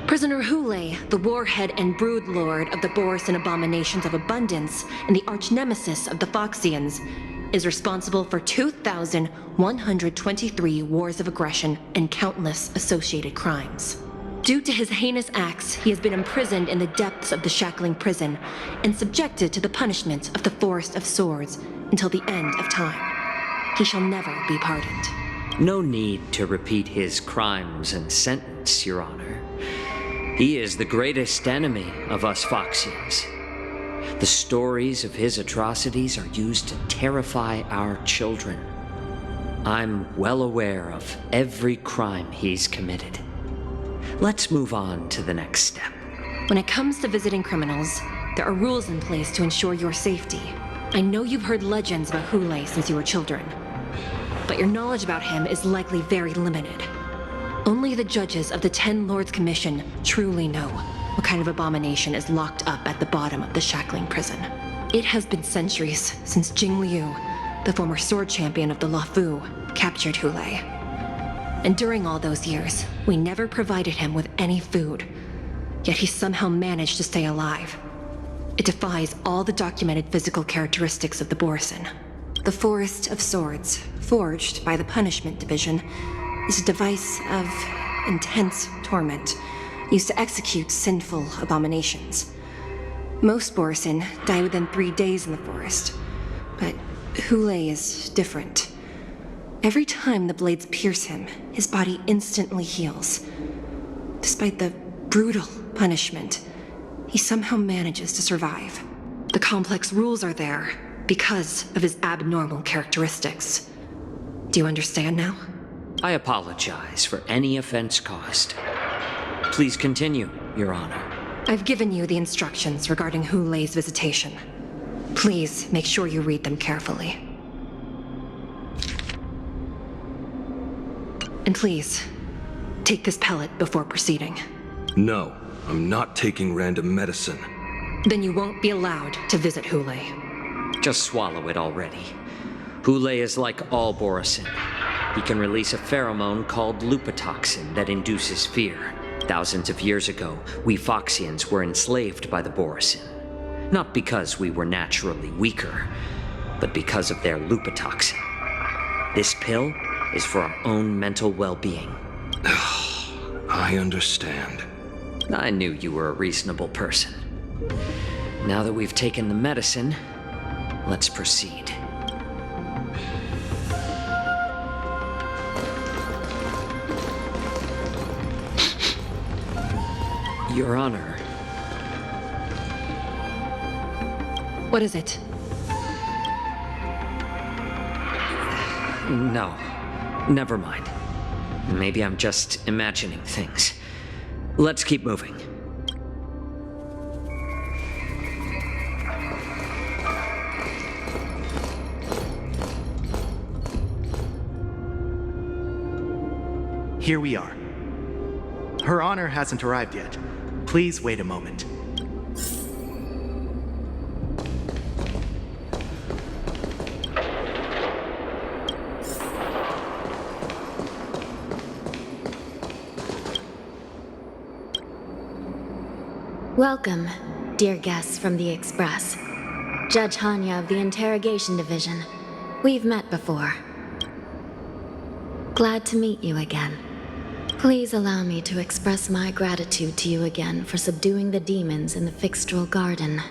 Q: Prisoner Hoolay, the warhead and brood lord of the Borisan abominations of abundance and the arch-nemesis of the Foxians, is responsible for 2,123 wars of aggression and countless associated crimes. Due to his heinous acts, he has been imprisoned in the depths of the Shackling prison and subjected to the punishment of the Forest of Swords until the end of time. He shall never be pardoned.
D: No need to repeat his crimes and sentence, Your Honor. He is the greatest enemy of us Foxians. The stories of his atrocities are used to terrify our children. I'm well aware of every crime he's committed. Let's move on to the next step.
Q: When it comes to visiting criminals, there are rules in place to ensure your safety. I know you've heard legends about Hoolay since you were children, but your knowledge about him is likely very limited. Only the judges of the Ten Lords Commission truly know what kind of abomination is locked up at the bottom of the Shackling prison. It has been centuries since Jing Liu, the former sword champion of the Luofu, captured Hoolay. And during all those years, we never provided him with any food, yet he somehow managed to stay alive. It defies all the documented physical characteristics of the Borisan. The Forest of Swords, forged by the Punishment Division, is a device of intense torment, used to execute sinful abominations. Most Borisan die within 3 days in the forest, but Hoolay is different. Every time the blades pierce him, his body instantly heals. Despite the brutal punishment, he somehow manages to survive. The complex rules are there because of his abnormal characteristics. Do you understand now?
D: I apologize for any offense caused. Please continue, Your Honor.
Q: I've given you the instructions regarding Hoolay's visitation. Please make sure you read them carefully. And please, take this pellet before proceeding.
P: No, I'm not taking random medicine.
Q: Then you won't be allowed to visit Hoolay.
D: Just swallow it already. Hoolay is like all Borisan. He can release a pheromone called lupatoxin that induces fear. Thousands of years ago, we Foxians were enslaved by the Borisan. Not because we were naturally weaker, but because of their lupatoxin. This pill is for our own mental well-being.
P: I understand.
D: I knew you were a reasonable person. Now that we've taken the medicine, let's proceed. Your Honor.
Q: What is it?
D: No. Never mind. Maybe I'm just imagining things. Let's keep moving.
O: Here we are. Her Honor hasn't arrived yet. Please wait a moment.
R: Welcome, dear guests from the Express. Judge Hanya of the Interrogation Division. We've met before. Glad to meet you again. Please allow me to express my gratitude to you again for subduing the demons in the Fixtral Garden.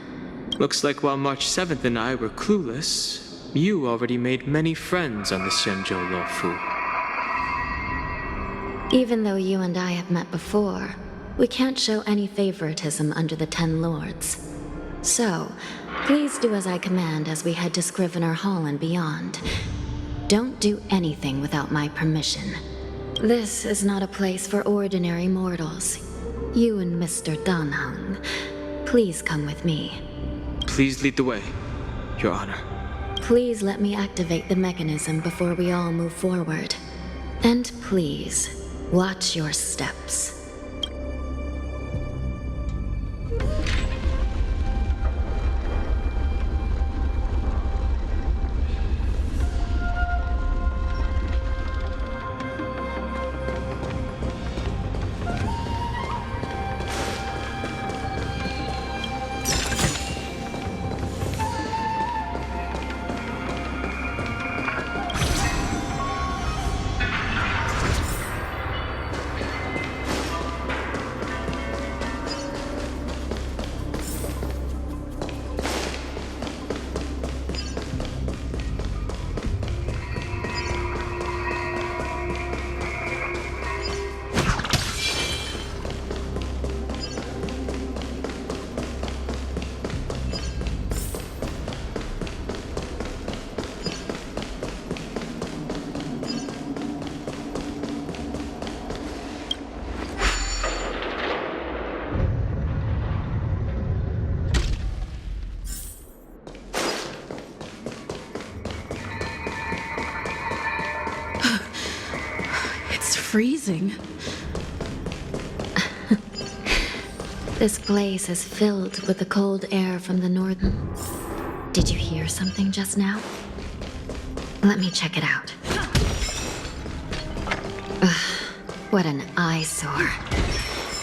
L: Looks like while March 7th and I were clueless, you already made many friends on the Xianzhou Luofu.
R: Even though you and I have met before, we can't show any favoritism under the 10 Lords. So, please do as I command as we head to Scrivener Hall and beyond. Don't do anything without my permission. This is not a place for ordinary mortals. You and Mr. Danheng, please come with me.
L: Please lead the way, Your Honor.
R: Please let me activate the mechanism before we all move forward. And please, watch your steps.
M: Freezing.
R: This place is filled with the cold air from the northern. Did you hear something just now? Let me check it out. Ugh, what an eyesore.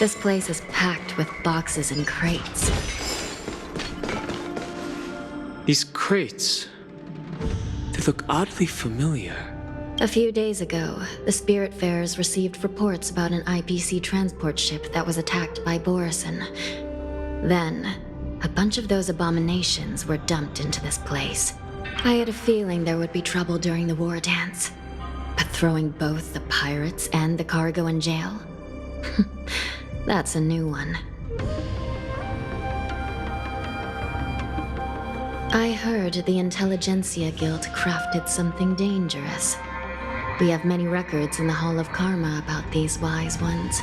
R: This place is packed with boxes and crates.
L: These crates, they look oddly familiar.
R: A few days ago, the Spiritfarers received reports about an IPC transport ship that was attacked by Borison. Then, a bunch of those abominations were dumped into this place. I had a feeling there would be trouble during the war dance. But throwing both the pirates and the cargo in jail? That's a new one. I heard the Intelligentsia Guild crafted something dangerous. We have many records in the Hall of Karma about these wise ones.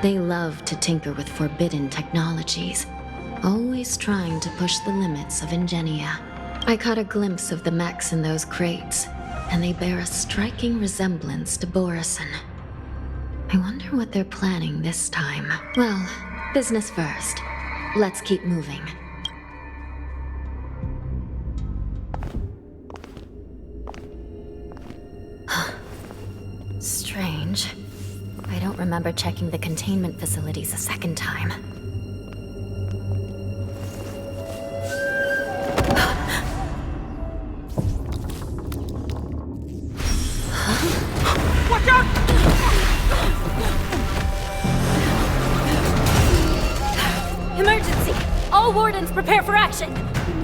R: They love to tinker with forbidden technologies, always trying to push the limits of Ingenia. I caught a glimpse of the mechs in those crates, and they bear a striking resemblance to Borison. I wonder what they're planning this time. Well, business first. Let's keep moving. Strange. I don't remember checking the containment facilities a second time.
C: Watch out!
S: Emergency! All wardens prepare for action!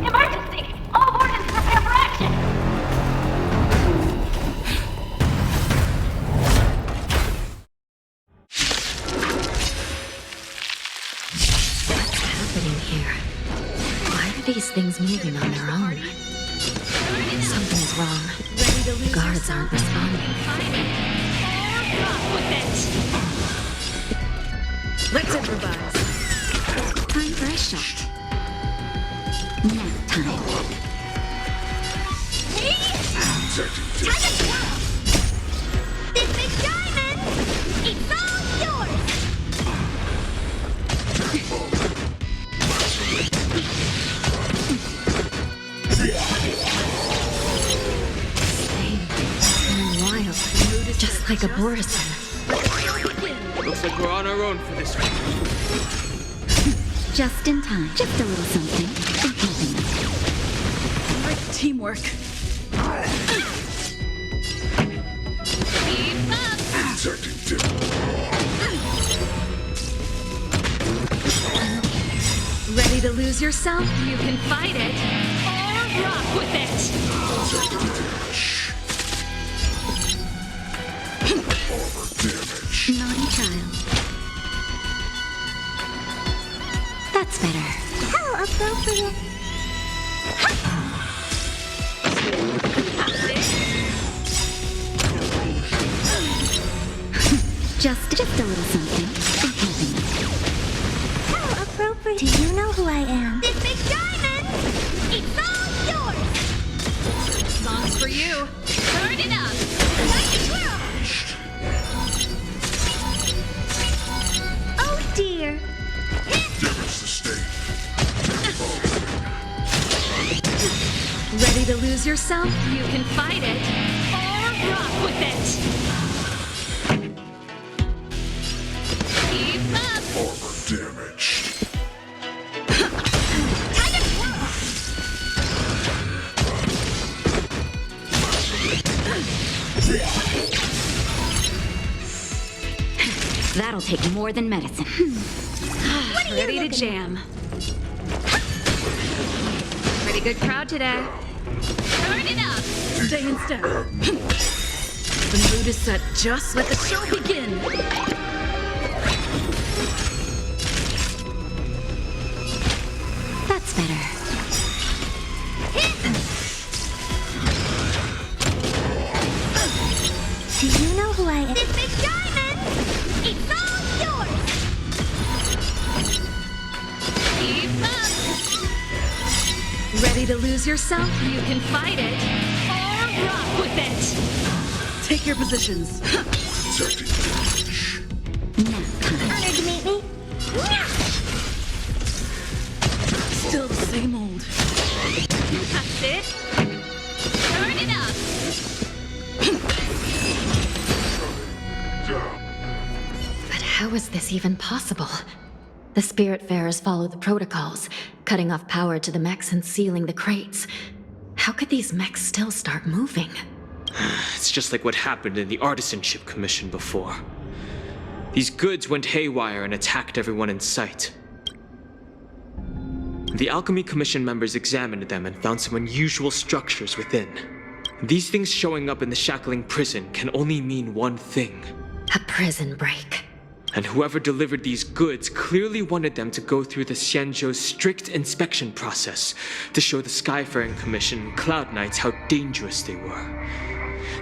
S: Emergency! All wardens prepare for action!
R: These things moving on their own. Something's wrong. Guards aren't responding.
I: Let's improvise. Time for a shot. Nap time.
S: Time to go! This big diamond! It's all yours!
R: Just like a Borison.
L: Looks like we're on our own for this one.
I: Just in time. Just a little something. And helping us.
M: Great teamwork.
S: Keep up!
E: Ready to lose yourself? You can fight it or rock with it.
I: Naughty child. That's better.
S: How appropriate.
I: Just a little something.
S: How appropriate. Do you know who I am? This big diamond! It's all yours!
E: Song's for you.
S: Turn it up! Like a twirl! Oh dear.
E: Ready to lose yourself? You can fight it or rock with it. Keep up.
F: Armor damaged.
I: That'll take more than medicine.
E: Ready to jam. Pretty good crowd today. Turn it up.
M: Stay in step. The mood is set. Just let the show begin.
I: That's better.
S: Do you know who I am? This big diamond! It's all yours!
E: Keep up. Ready to lose yourself? You can fight it or rock with it.
M: Take your positions.
S: Honored to meet me.
M: Still the same old.
E: That's it. Turn it up.
R: But how is this even possible? The Spiritfarers follow the protocols, cutting off power to the mechs and sealing the crates. How could these mechs still start moving?
L: It's just like what happened in the Artisanship Commission before. These goods went haywire and attacked everyone in sight. The Alchemy Commission members examined them and found some unusual structures within. These things showing up in the shackling prison can only mean one thing.
R: A prison break.
L: And whoever delivered these goods clearly wanted them to go through the Xianzhou's strict inspection process to show the Skyfaring Commission and Cloud Knights how dangerous they were.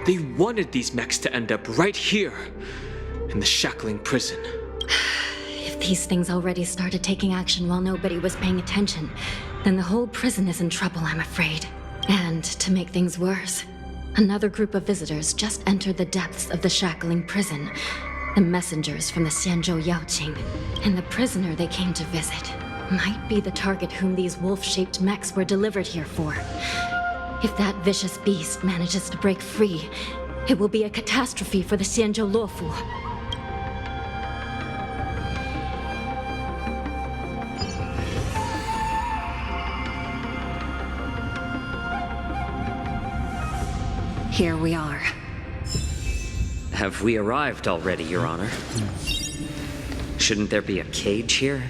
L: They wanted these mechs to end up right here, in the shackling prison.
R: If these things already started taking action while nobody was paying attention, then the whole prison is in trouble, I'm afraid. And to make things worse, another group of visitors just entered the depths of the shackling prison. The messengers from the Xianzhou Yaoqing, and the prisoner they came to visit might be the target whom these wolf-shaped mechs were delivered here for. If that vicious beast manages to break free, it will be a catastrophe for the Xianzhou Luofu.
Q: Here we are.
D: Have we arrived already, Your Honor? Shouldn't there be a cage here?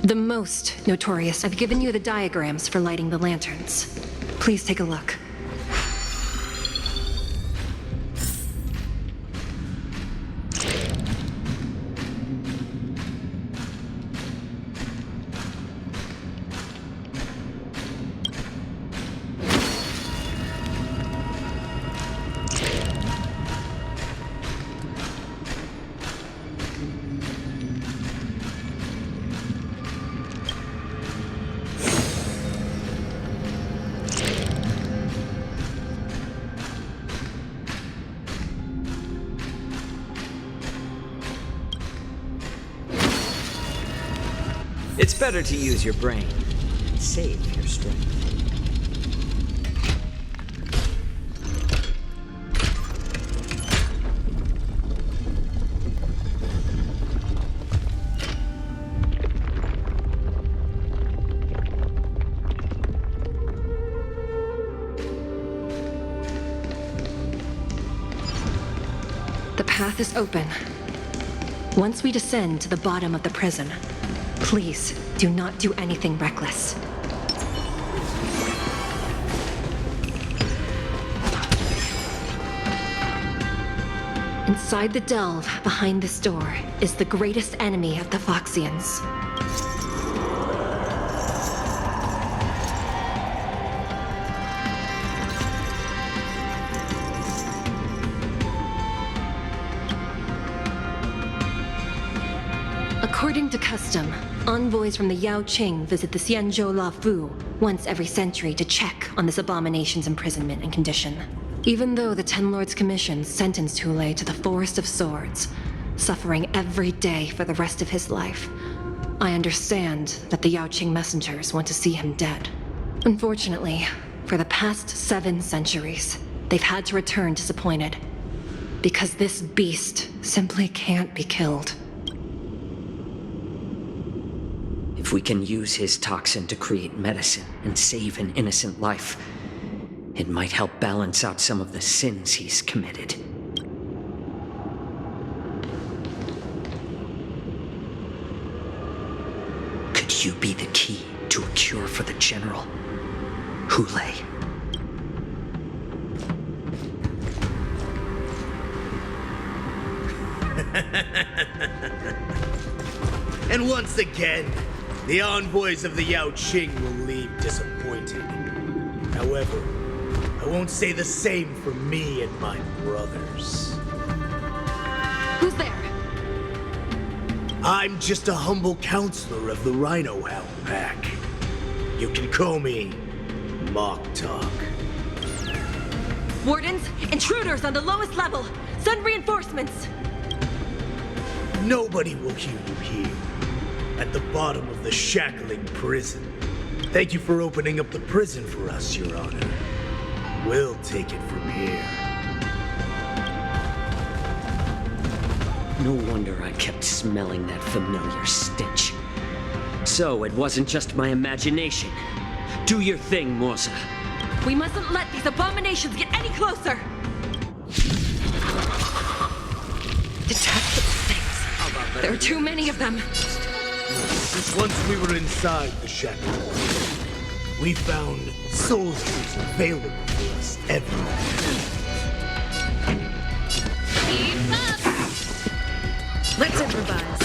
Q: The most notorious. I've given you the diagrams for lighting the lanterns. Please take a look.
D: It's better to use your brain and save your strength.
Q: The path is open. Once we descend to the bottom of the prison, please do not do anything reckless. Inside the delve, behind this door, is the greatest enemy of the Foxians. According to custom, envoys from the Yao Qing visit the Xianzhou La Fu once every century to check on this abomination's imprisonment and condition. Even though the Ten Lords Commission sentenced Hoolay to the Forest of Swords, suffering every day for the rest of his life, I understand that the Yao Qing messengers want to see him dead. Unfortunately, for the past 7 centuries, they've had to return disappointed, because this beast simply can't be killed.
D: If we can use his toxin to create medicine and save an innocent life, it might help balance out some of the sins he's committed. Could you be the key to a cure for the General? Hoolay.
T: And once again, the envoys of the Yao Qing will leave disappointed. However, I won't say the same for me and my brothers.
Q: Who's there?
T: I'm just a humble counselor of the Rhino Hound Pack. You can call me Mock Talk.
Q: Wardens, intruders on the lowest level! Send reinforcements!
T: Nobody will hear you here. At the bottom of the shackling prison. Thank you for opening up the prison for us, Your Honor. We'll take it from here.
D: No wonder I kept smelling that familiar stench. So it wasn't just my imagination. Do your thing, Morza.
Q: We mustn't let these abominations get any closer! Detestable things. There are too many of them.
T: Once we were inside the shackle, we found soldiers available for us everywhere.
S: Keep up! Let's improvise.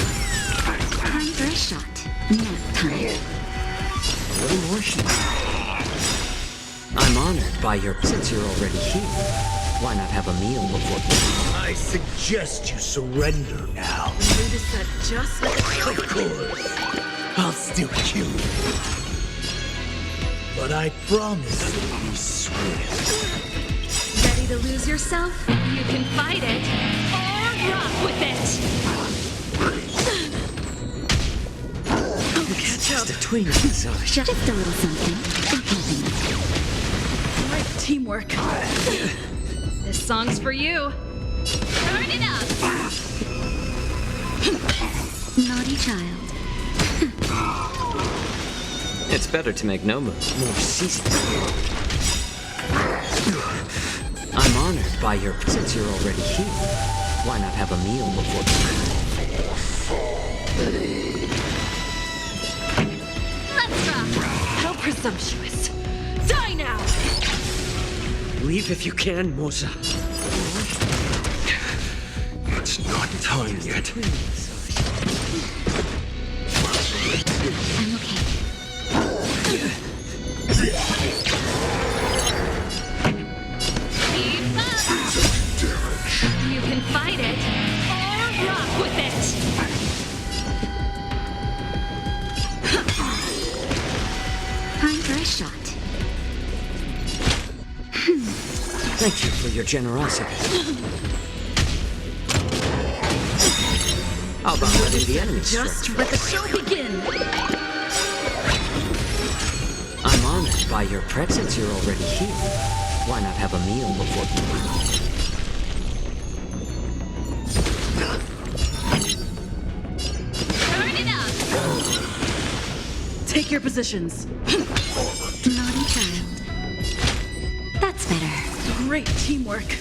I: Time for a shot. Nap time.
D: A little more shot. I'm honored by your... Since you're already here, why not have a meal before...
T: I suggest you surrender now.
S: The mood is set just like...
T: Of course. I'll still kill you. But I promise it'll be swift.
S: Ready to lose yourself?
E: You can fight it, or rock with it!
S: I'll catch up.
D: Just a twinge, so...
I: Just a little something.
S: Great teamwork.
E: This song's for you. Turn it up!
I: Naughty child.
D: It's better to make no move, more seasoned. I'm honored by your... Since you're already here, why not have a meal before...
E: Let's rock!
Q: How presumptuous! Die now!
D: Leave if you can, Morza.
P: It's not time yet.
I: I'm okay.
E: Keep up! You can fight it, or rock with it!
I: Time for a shot.
D: Thank you for your generosity. How about letting the enemy
S: Just
D: strike
S: let the
D: first?
S: show begin.
D: I'm honored by your presence. You're already here. Why not have a meal before...
E: Turn it up!
S: Take your positions.
I: Naughty child. That's better.
S: Great teamwork.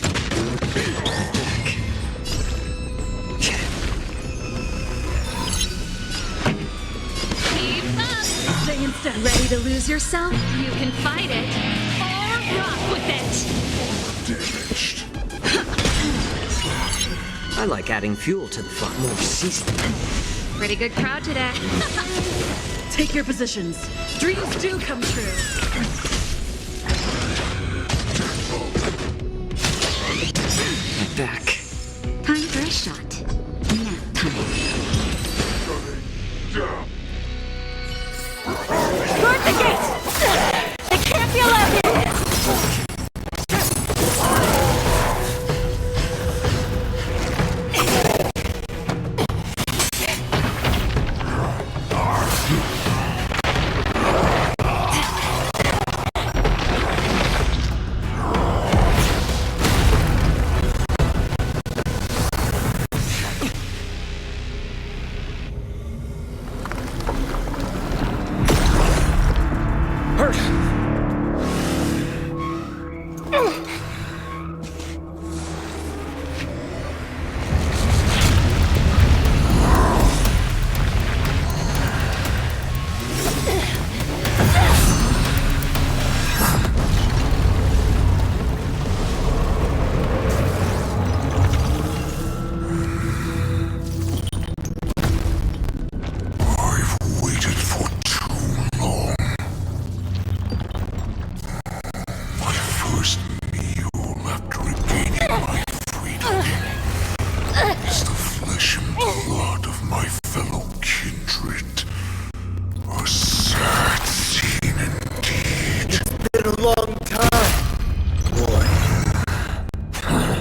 M: footsteps.
E: Ready to lose yourself? You can fight it or rock with it.
F: Damaged.
D: I like adding fuel to the fun. More seasoning.
E: Pretty good crowd today.
M: Take your positions. Dreams do come true.
D: Back.
I: Time for a shot. Nap time.
S: Guard the gate! They can't be allowed in!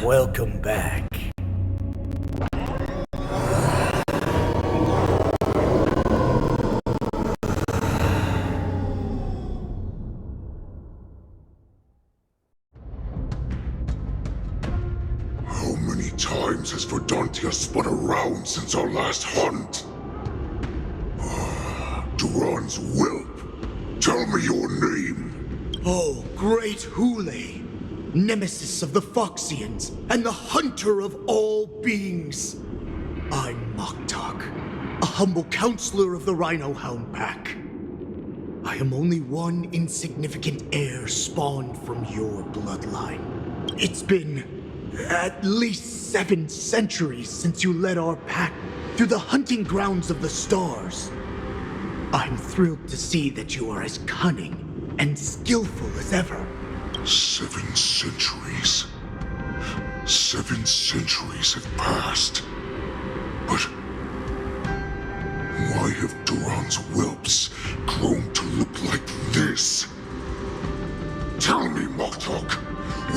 T: Welcome back.
F: How many times has Verdantia spun around since our last hunt? Duran's whelp. Tell me your name.
T: Oh, great Hoolay, nemesis of the Foxians and the hunter of all beings. I'm Moktok, a humble counselor of the Rhino Hound Pack. I am only one insignificant heir spawned from your bloodline. It's been at least 7 centuries since you led our pack through the hunting grounds of the stars. I'm thrilled to see that you are as cunning and skillful as ever.
F: 7 centuries. 7 centuries have passed. But why have Duran's whelps grown to look like this? Tell me, Moktok,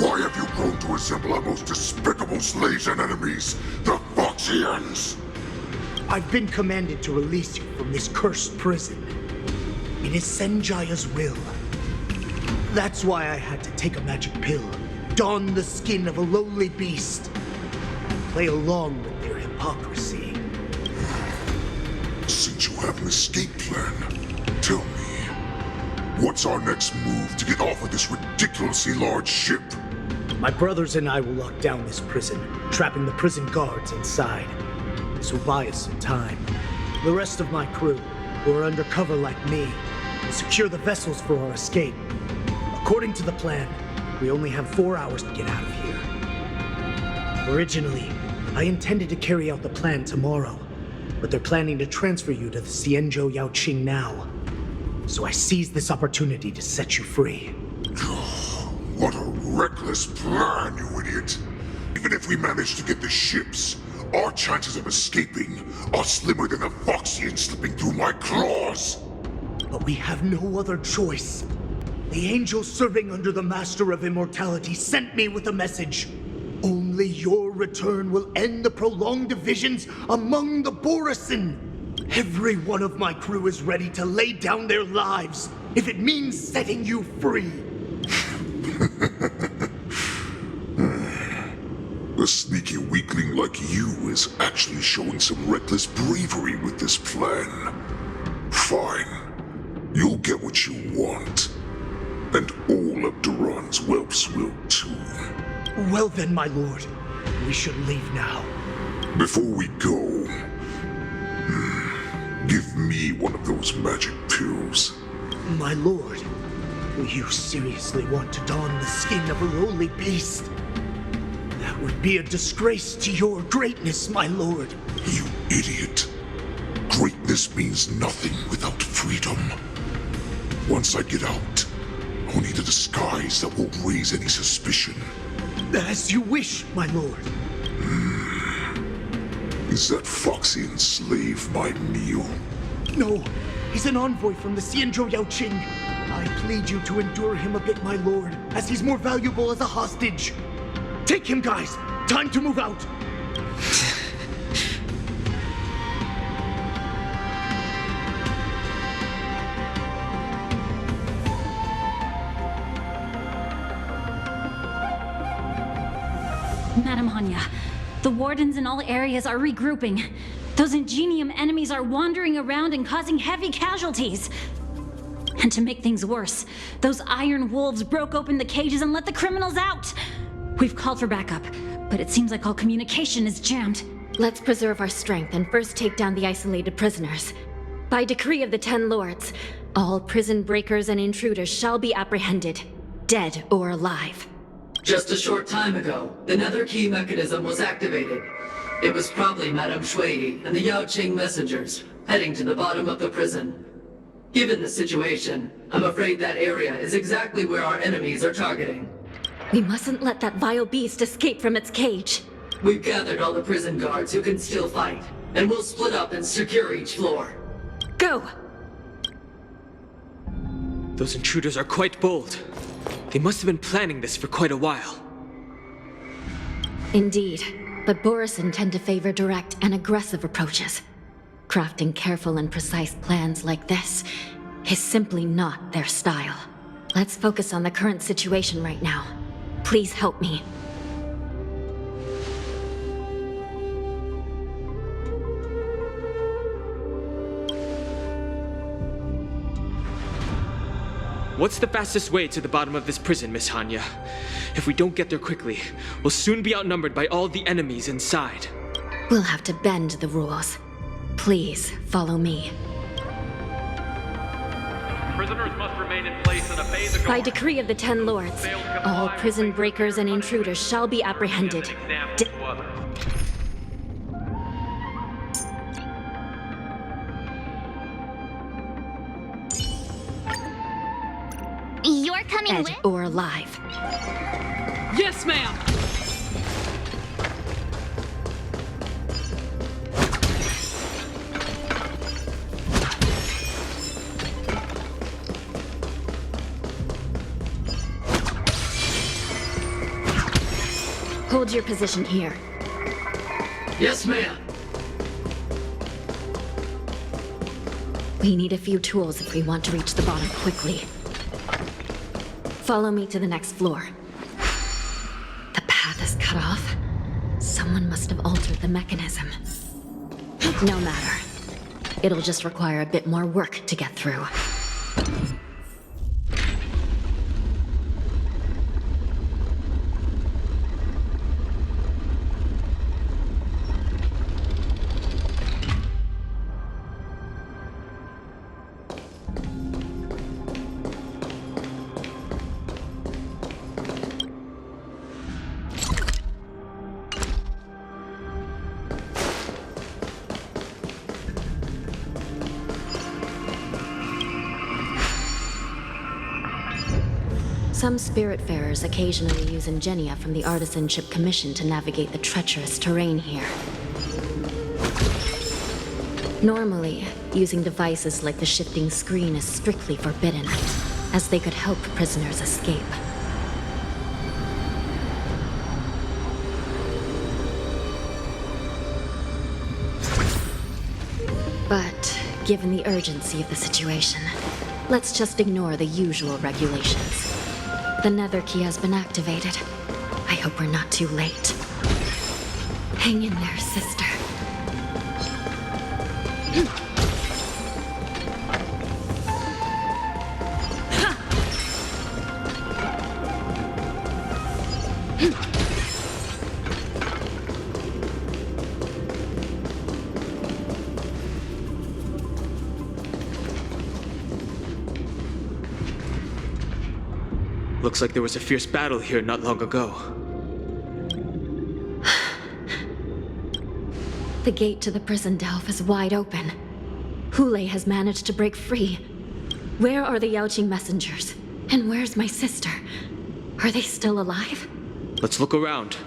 F: why have you grown to resemble our most despicable slaves and enemies, the Foxians?
T: I've been commanded to release you from this cursed prison. It is Senjaya's will. That's why I had to take a magic pill, don the skin of a lowly beast, play along with their hypocrisy.
F: Since you have an escape plan, tell me, what's our next move to get off of this ridiculously large ship?
T: My brothers and I will lock down this prison, trapping the prison guards inside. This will buy us some time. The rest of my crew, who are undercover like me, will secure the vessels for our escape. According to the plan, we only have 4 hours to get out of here. Originally, I intended to carry out the plan tomorrow, but they're planning to transfer you to the Xianzhou Yaoqing now. So I seized this opportunity to set you free.
F: What a reckless plan, you idiot! Even if we manage to get the ships, our chances of escaping are slimmer than a Foxian slipping through my claws!
T: But we have no other choice. The angel serving under the Master of Immortality sent me with a message. Only your return will end the prolonged divisions among the Borisin. Every one of my crew is ready to lay down their lives if it means setting you free.
F: A sneaky weakling like you is actually showing some reckless bravery with this plan. Fine. You'll get what you want. And all of Duran's whelps will too.
T: Well then, my lord. We should leave now.
F: Before we go, give me one of those magic pills.
T: My lord, do you seriously want to don the skin of a lowly beast? That would be a disgrace to your greatness, my lord.
U: You idiot. Greatness means nothing without freedom. Once I get out, I'll need a disguise that won't raise any suspicion.
T: As you wish, my lord.
U: Is that Foxian slave my meal?
T: No, he's an envoy from the Xianzhou Yaoqing. I plead you to endure him a bit, my lord, as he's more valuable as a hostage. Take him, guys! Time to move out!
S: Madam Hanya, the wardens in all areas are regrouping. Those Ingenium enemies are wandering around and causing heavy casualties. And to make things worse, those iron wolves broke open the cages and let the criminals out. We've called for backup, but it seems like all communication is jammed.
R: Let's preserve our strength and first take down the isolated prisoners. By decree of the 10 lords, all prison breakers and intruders shall be apprehended, dead or alive.
V: Just a short time ago, the nether key mechanism was activated. It was probably Madame Shui and the Yaoqing messengers, heading to the bottom of the prison. Given the situation, I'm afraid that area is exactly where our enemies are targeting.
R: We mustn't let that vile beast escape from its cage.
V: We've gathered all the prison guards who can still fight, and we'll split up and secure each floor.
R: Go!
L: Those intruders are quite bold. They must have been planning this for quite a while.
R: Indeed, but Borisin tend to favor direct and aggressive approaches. Crafting careful and precise plans like this is simply not their style. Let's focus on the current situation right now. Please help me.
L: What's the fastest way to the bottom of this prison, Miss Hanya? If we don't get there quickly, we'll soon be outnumbered by all the enemies inside.
R: We'll have to bend the rules. Please, follow me.
W: Prisoners must remain in place and obey the guard.
R: By decree of the 10 lords, all prison breakers and intruders shall be apprehended.
A: You're coming
R: Dead
A: with?
R: or alive.
M: Yes, ma'am!
R: Hold your position here.
V: Yes, ma'am.
R: We need a few tools if we want to reach the bottom quickly. Follow me to the next floor. The path is cut off. Someone must have altered the mechanism. No matter. It'll just require a bit more work to get through. Some Spiritfarers occasionally use ingenia from the Artisanship Commission to navigate the treacherous terrain here. Normally, using devices like the shifting screen is strictly forbidden, as they could help prisoners escape. But, given the urgency of the situation, let's just ignore the usual regulations. The nether key has been activated. I hope we're not too late. Hang in there, sister.
L: Looks like there was a fierce battle here not long ago.
R: The gate to the prison delve is wide open. Hoolay has managed to break free. Where are the Yaoqing messengers? And where's my sister? Are they still alive?
L: Let's look around.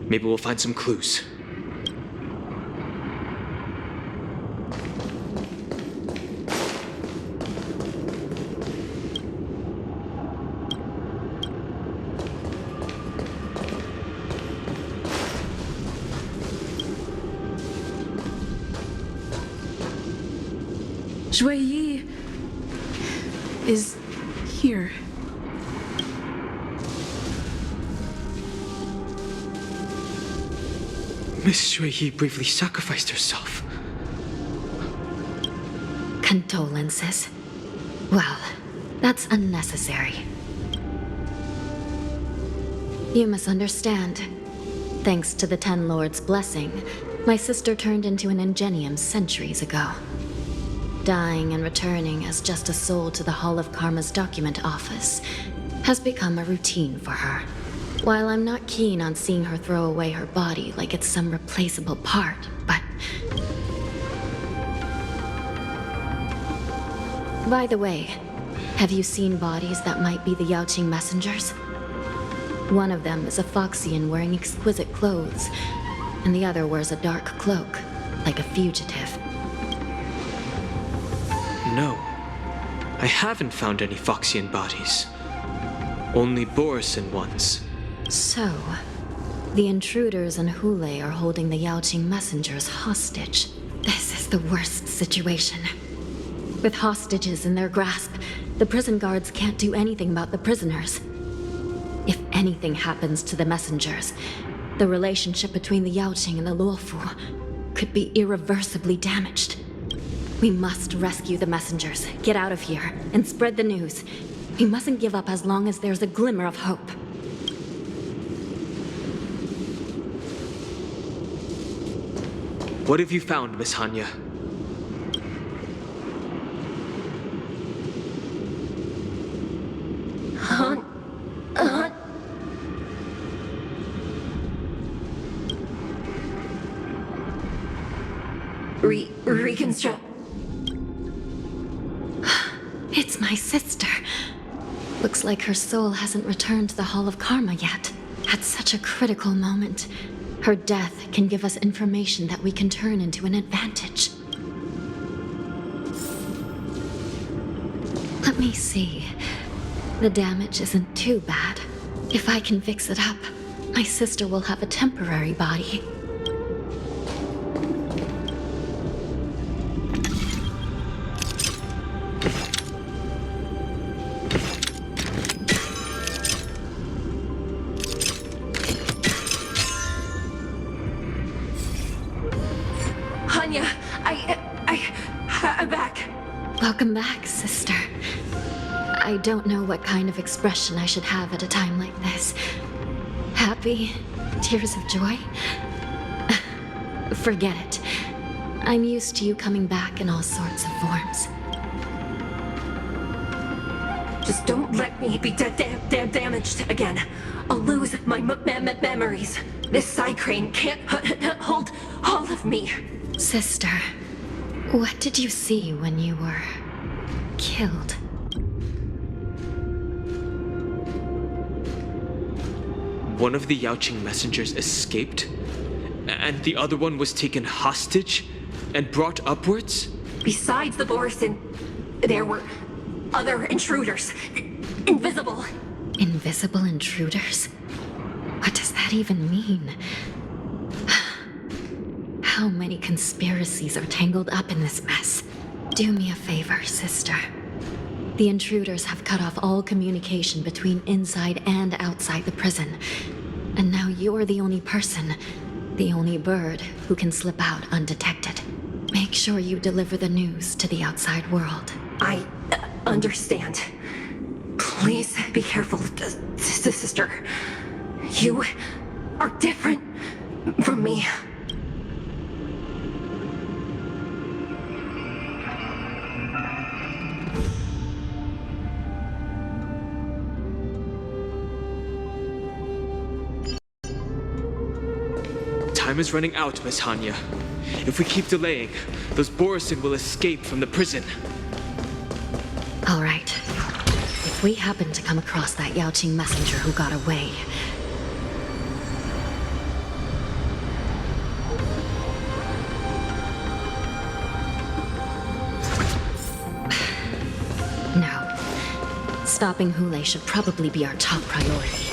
L: Maybe we'll find some clues.
M: Shui Yi is here.
L: Miss Shui Yi bravely sacrificed herself.
R: Condolences. Well, that's unnecessary. You must understand. Thanks to the Ten Lords' blessing, my sister turned into an ingenium centuries ago. Dying and returning as just a soul to the Hall of Karma's document office has become a routine for her. While I'm not keen on seeing her throw away her body like it's some replaceable part, but... By the way, have you seen bodies that might be the Yaoqing messengers? One of them is a Foxian wearing exquisite clothes, and the other wears a dark cloak, like a fugitive.
L: No. I haven't found any Foxian bodies. Only Borisan ones.
R: So, the intruders and Hoolay are holding the Yaoqing messengers hostage. This is the worst situation. With hostages in their grasp, the prison guards can't do anything about the prisoners. If anything happens to the messengers, the relationship between the Yaoqing and the Luofu could be irreversibly damaged. We must rescue the messengers, get out of here, and spread the news. We mustn't give up as long as there's a glimmer of hope.
L: What have you found, Miss Hanya?
Q: Reconstruct.
R: It's my sister. Looks like her soul hasn't returned to the Hall of Karma yet. At such a critical moment, her death can give us information that we can turn into an advantage. Let me see. The damage isn't too bad. If I can fix it up, my sister will have a temporary body.
Q: I'm back.
R: Welcome back, sister. I don't know what kind of expression I should have at a time like this. Happy? Tears of joy? Forget it. I'm used to you coming back in all sorts of forms.
Q: Just don't let me be damaged again. I'll lose my memories. This side crane can't hold all of me.
R: Sister, what did you see when you were killed?
L: One of the Yaoqing messengers escaped, and the other one was taken hostage and brought upwards?
Q: Besides the Borisan, there were other intruders. Invisible.
R: Invisible intruders? What does that even mean? How many conspiracies are tangled up in this mess? Do me a favor, sister. The intruders have cut off all communication between inside and outside the prison. And now you're the only person, the only bird, who can slip out undetected. Make sure you deliver the news to the outside world.
Q: I understand. Please be careful, sister. You are different from me.
L: Time is running out, Miss Hanya. If we keep delaying, those Borisin will escape from the prison.
R: All right. If we happen to come across that Yaoqing messenger who got away, no. Stopping Hoolay should probably be our top priority.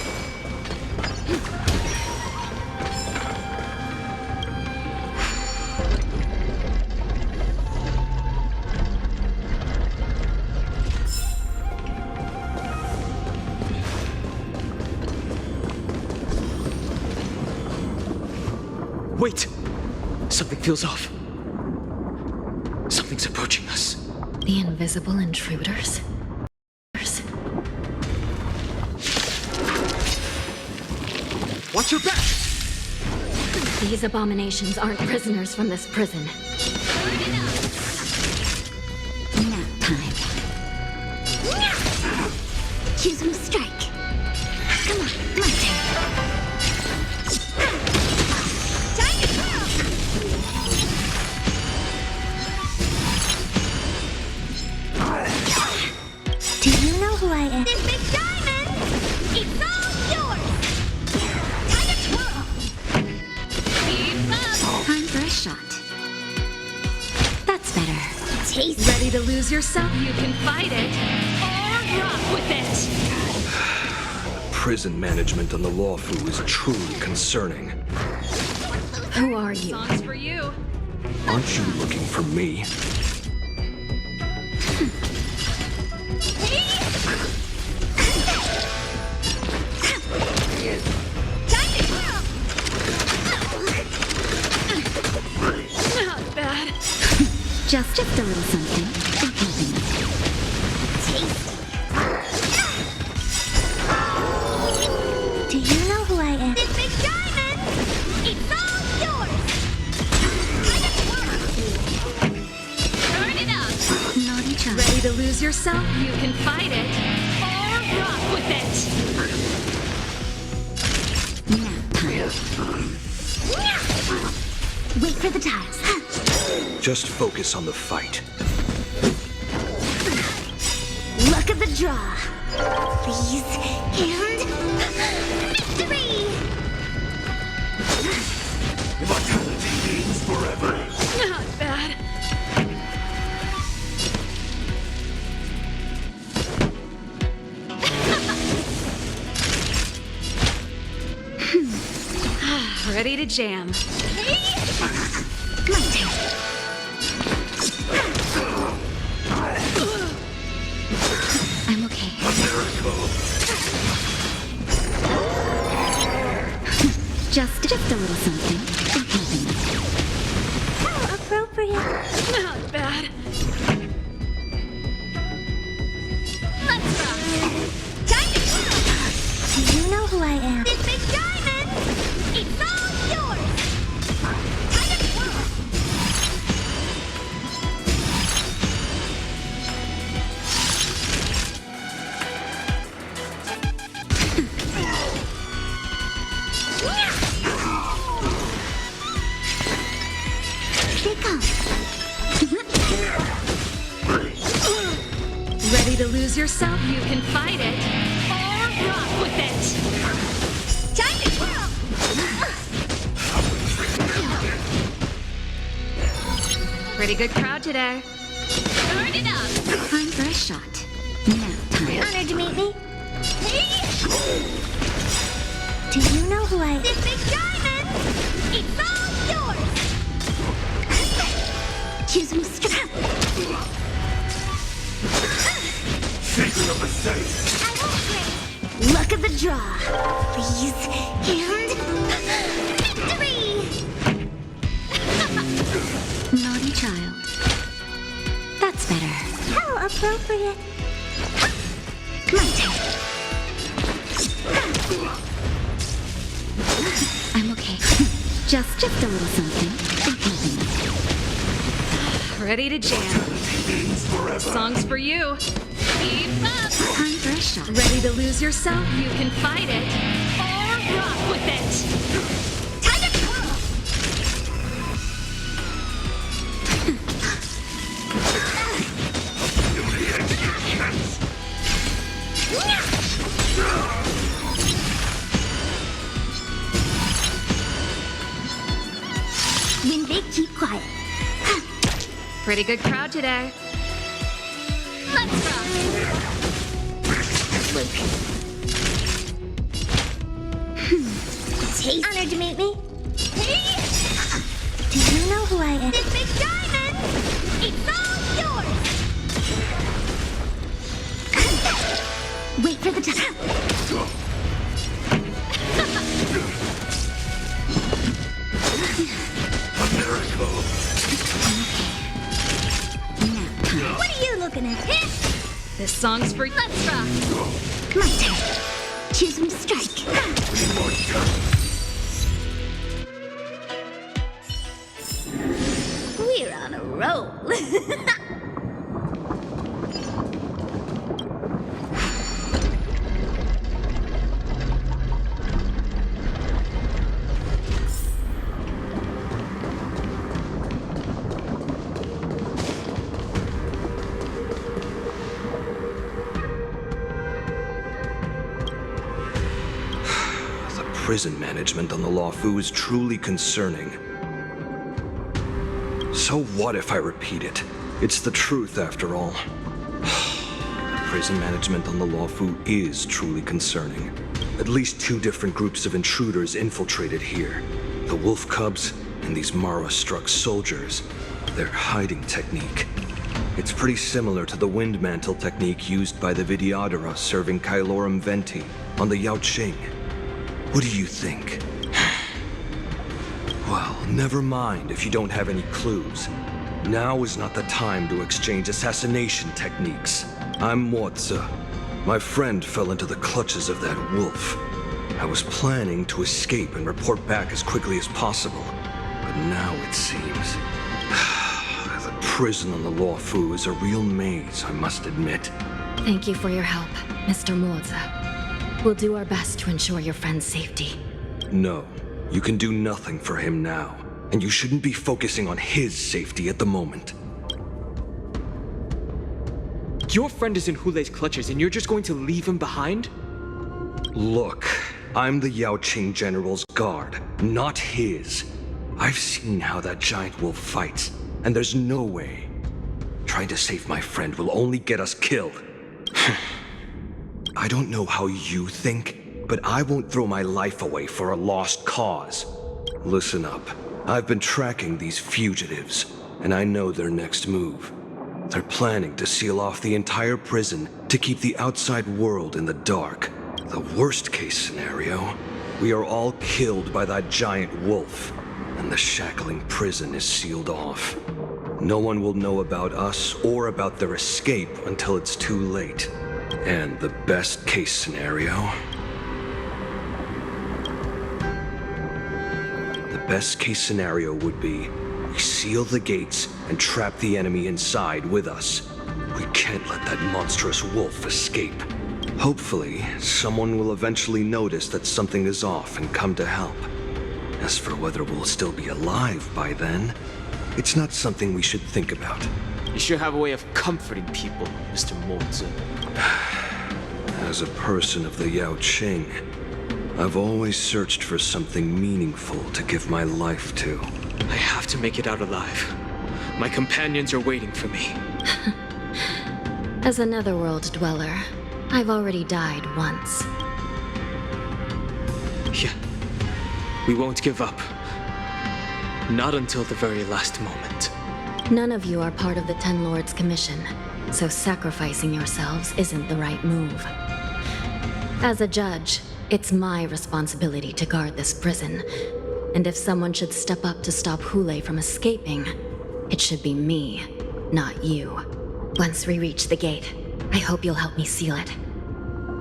L: Wait! Something feels off. Something's approaching us.
R: The invisible intruders?
F: Watch your back!
R: These abominations aren't prisoners from this prison. Nap time. Choose me strike. Come on, my turn. Do you know who I am? This big diamond! It's all yours! Time to twirl! Time for a shot. That's better. Taste.
E: Ready to lose yourself? You can fight it or rock with it.
P: Prison management on the Lawfu is truly concerning.
R: Who are you?
E: Songs for you.
P: Aren't you looking for me?
E: Not bad.
R: Just a little something. Do you know who I am? This big diamond! It's all yours!
E: Turn it up.
R: Naughty child.
E: Ready to lose yourself? You can fight it or rock with it.
R: Wait for the tiles.
P: Just focus on the fight.
R: Look at the draw. Please. And victory!
U: Immortality means forever.
E: Not bad. Ready to jam.
R: My turn. I'm okay.
U: A miracle.
R: Just a little something. How appropriate.
E: Not bad. Let's rock.
R: Time to twirl. Do you know who I am? This big diamond! It's all yours! Time to twirl. They come.
E: Ready to lose yourself? You can fight it or rock with it.
R: Time to twirl.
E: Pretty good crowd today. Turn it up.
R: Time for a shot. Now time. Honored to meet me. Do you know who I am? This big diamond! It's all yours! Choose me straight.
U: Secret of the safe.
R: I won't break. Look at the draw. Please. And victory! Naughty child. That's better. How appropriate. My turn. I'm okay. Just a little something.
E: Ready to jam. Songs for you. Keep up.
R: Time for a shot.
E: Ready to lose yourself? You can fight it or rock with it.
R: Time to twirl.
B: Win big, keep quiet.
E: Pretty good crowd today. Let's rock.
B: Luke. Taste. Honored to meet me. Hey! Do you know who I am? This big diamond! It's all yours! Wait for the time. What are you looking at?
E: This song's for Let's rock.
B: My turn. Choose when to strike. We're on a roll.
P: Prison management on the Lawfu is truly concerning. So what if I repeat it? It's the truth after all. Prison management on the Lawfu is truly concerning. At least 2 different groups of intruders infiltrated here. The wolf cubs and these Mara-struck soldiers. Their hiding technique. It's pretty similar to the wind mantle technique used by the Vidyadhara serving Kailorum Venti on the Yaoqing. What do you think? Well, never mind if you don't have any clues. Now is not the time to exchange assassination techniques. I'm Mozi. My friend fell into the clutches of that wolf. I was planning to escape and report back as quickly as possible. But now it seems... the prison on the Lawfu is a real maze, I must admit.
R: Thank you for your help, Mr. Mozi. We'll do our best to ensure your friend's safety.
P: No, you can do nothing for him now, and you shouldn't be focusing on his safety at the moment.
L: Your friend is in Hulay's clutches and you're just going to leave him behind?
P: Look, I'm the Yaoqing General's guard, not his. I've seen how that giant wolf fights, and there's no way. Trying to save my friend will only get us killed. I don't know how you think, but I won't throw my life away for a lost cause. Listen up. I've been tracking these fugitives, and I know their next move. They're planning to seal off the entire prison to keep the outside world in the dark. The worst case scenario, we are all killed by that giant wolf, and the shackling prison is sealed off. No one will know about us or about their escape until it's too late. And the best case scenario... The best case scenario would be we seal the gates and trap the enemy inside with us. We can't let that monstrous wolf escape. Hopefully, someone will eventually notice that something is off and come to help. As for whether we'll still be alive by then, it's not something we should think about.
L: You should have a way of comforting people, Mr. Mozi.
P: As a person of the Yaoqing, I've always searched for something meaningful to give my life to.
L: I have to make it out alive. My companions are waiting for me.
R: As a netherworld dweller, I've already died once.
L: Yeah. We won't give up. Not until the very last moment.
R: None of you are part of the Ten Lords' commission, so sacrificing yourselves isn't the right move. As a judge, it's my responsibility to guard this prison, and if someone should step up to stop Hoolay from escaping, it should be me, not you. Once we reach the gate, I hope you'll help me seal it.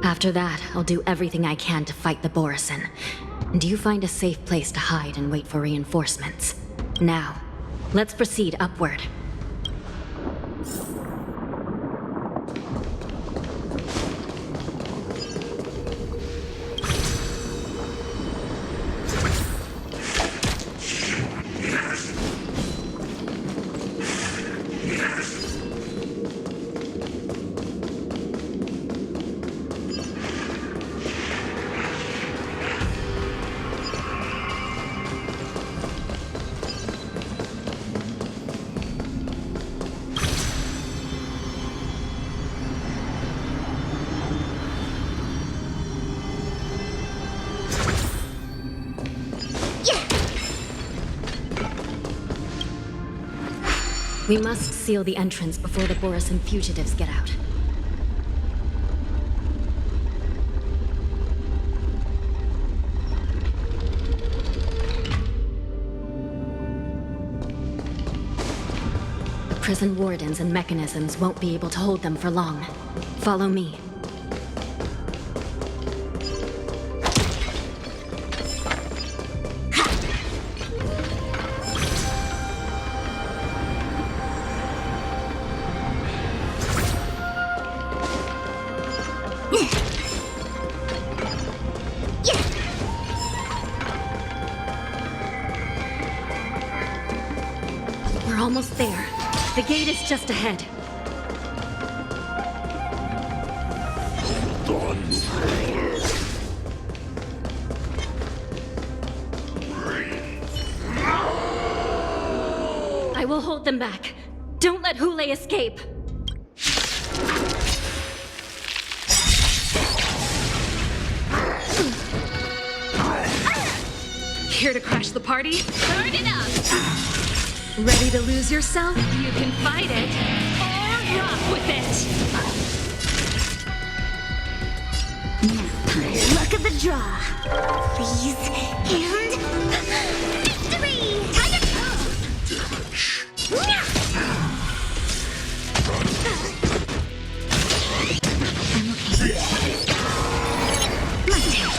R: After that, I'll do everything I can to fight the Borisin, and you find a safe place to hide and wait for reinforcements. Now, let's proceed upward. We must seal the entrance before the Borisan fugitives get out. Prison wardens and mechanisms won't be able to hold them for long. Follow me. We're almost there. The gate is just ahead. I will hold them back. Don't let Hoolay escape.
E: Here to crash the party? Turn it up! Ready to lose yourself? You can fight it, or rock with it!
B: Luck of the draw. Please, and... victory! Time to go! I'm okay. My turn.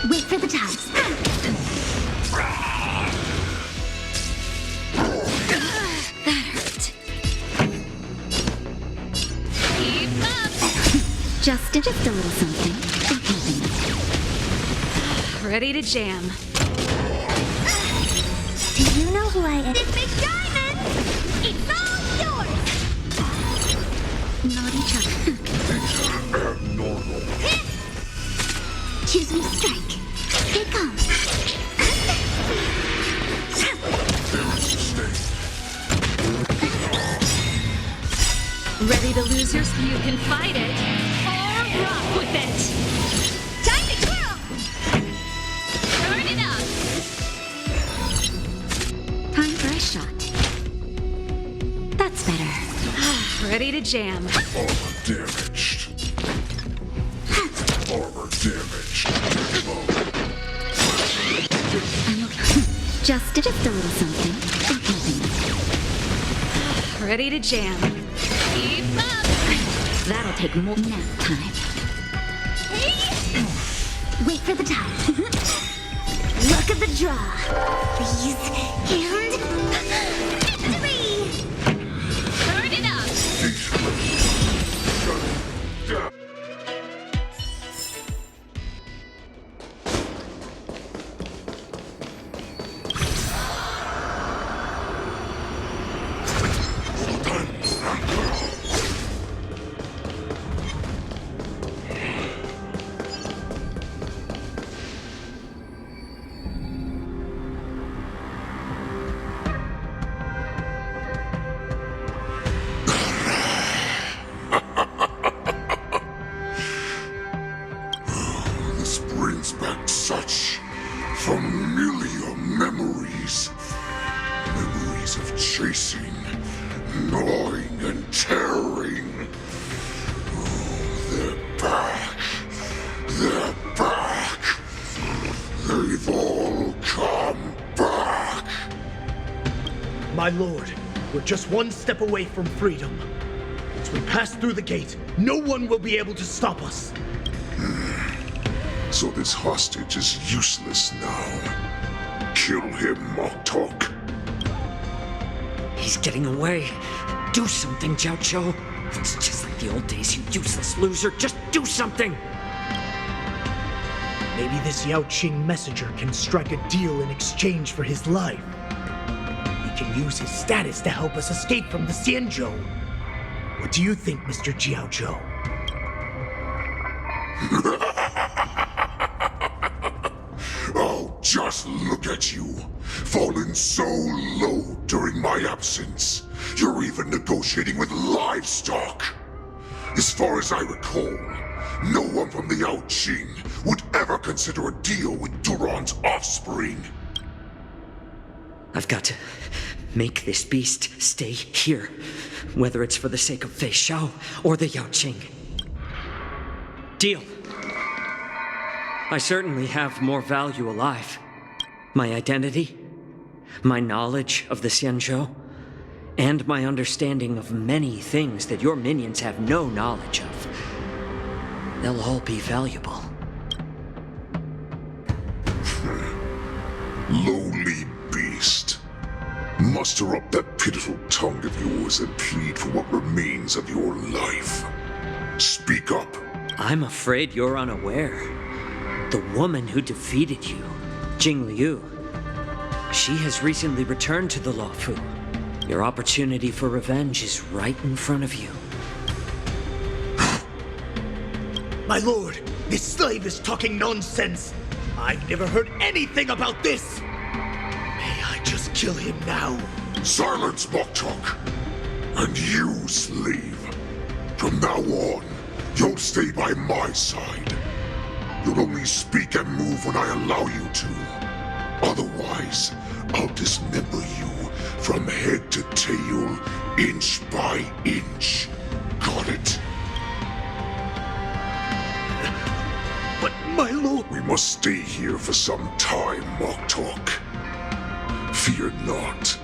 B: Wait for the times. That hurt.
E: Keep up!
B: Just a little something.
E: Ready to jam.
B: Do you know who I am? This big diamond! It's all yours! Naughty child.
U: Abnormal.
B: Choose me strike. Here it comes.
E: Ready to lose yourself? You can fight it, or rock with it!
B: Time to twirl!
E: Turn it up!
B: Time for a shot. That's better.
E: Ready to jam.
U: Armor damaged. Armor damaged.
B: I'm okay. Just a little something.
E: Ready to jam. Keep up!
B: That'll take more nap time. Wait for the time. Luck of the draw. Please, and... victory!
E: Turn it up!
U: This brings back such familiar memories. Memories of chasing, gnawing, and tearing. Oh, they're back. They're back. They've all come back.
T: My lord, we're just one step away from freedom. Once we pass through the gate, no one will be able to stop us.
U: So this hostage is useless now. Kill him, Moktok.
D: He's getting away. Do something, Jiao. It's just like the old days, you useless loser. Just do something!
T: Maybe this Yao Qing messenger can strike a deal in exchange for his life. We can use his status to help us escape from the Xianzhou. What do you think, Mr. Jiao Zhou?
U: Oh, just look at you. Fallen so low during my absence. You're even negotiating with livestock. As far as I recall, no one from the Yao Qing would ever consider a deal with Duran's offspring.
D: I've got to Make this beast stay here, whether it's for the sake of Fei Xiao or the Yao Qing. Deal. I certainly have more value alive. My identity, my knowledge of the Xianzhou, and my understanding of many things that your minions have no knowledge of. They'll all be valuable.
U: Lowly beast. Muster up that pitiful tongue of yours and plead for what remains of your life. Speak up.
D: I'm afraid you're unaware. The woman who defeated you, Jing Liu, she has recently returned to the Luofu. Your opportunity for revenge is right in front of you.
T: My lord, this slave is talking nonsense. I've never heard anything about this. May I just kill him now?
U: Silence, mock talk. And you, slave. From now on, you'll stay by my side. You'll only speak and move when I allow you to. Otherwise, I'll dismember you from head to tail, inch by inch. Got it?
T: But my lord...
U: We must stay here for some time, mock talk. Fear not.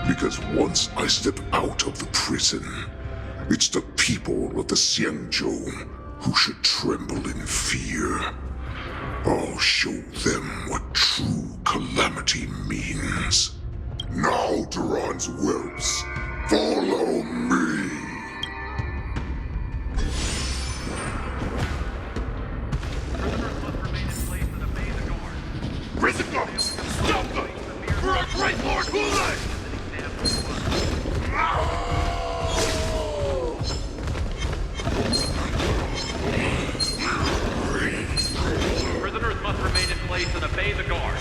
U: Because once I step out of the prison, it's the people of the Xianzhou who should tremble in fear. I'll show them what true calamity means. Now, Duran's whelps, follow me! Prison guards, stop them! For our great Lord Hoolay!
W: Prisoners must remain in place and obey the guard.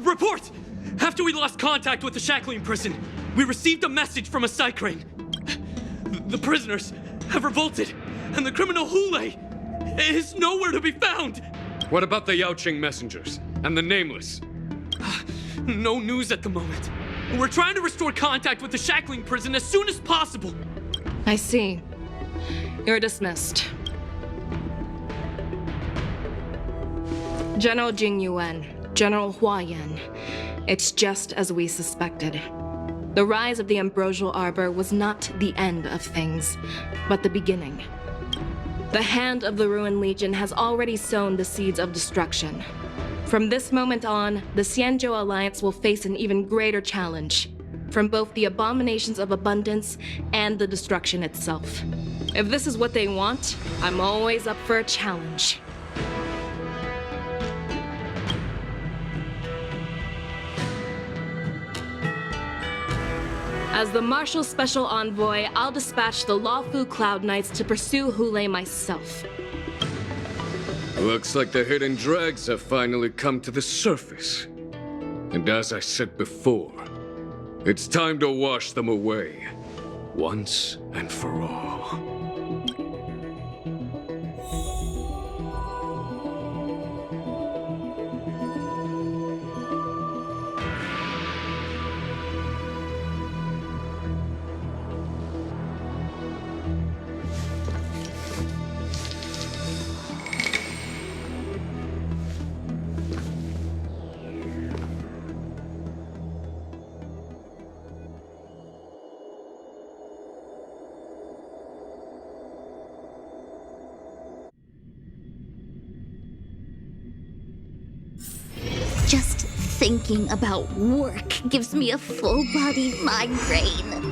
L: Report! After we lost contact with the shackling prison, we received a message from a Psycrane. The prisoners have revolted, and the criminal Hoolay is nowhere to be found.
K: What about the Yao Qing messengers and the Nameless?
L: No news at the moment. We're trying to restore contact with the shackling prison as soon as possible.
J: I see. You're dismissed. General Jing Yuan, General Hua Yan. It's just as we suspected. The rise of the Ambrosial Arbor was not the end of things, but the beginning. The hand of the Ruined Legion has already sown the seeds of destruction. From this moment on, the Xianzhou Alliance will face an even greater challenge, from both the abominations of abundance and the destruction itself. If this is what they want, I'm always up for a challenge. As the Marshal's special envoy, I'll dispatch the Luofu Cloud Knights to pursue Hoolay myself.
K: Looks like the hidden dregs have finally come to the surface. And as I said before, it's time to wash them away, once and for all.
A: Just thinking about work gives me a full-body migraine.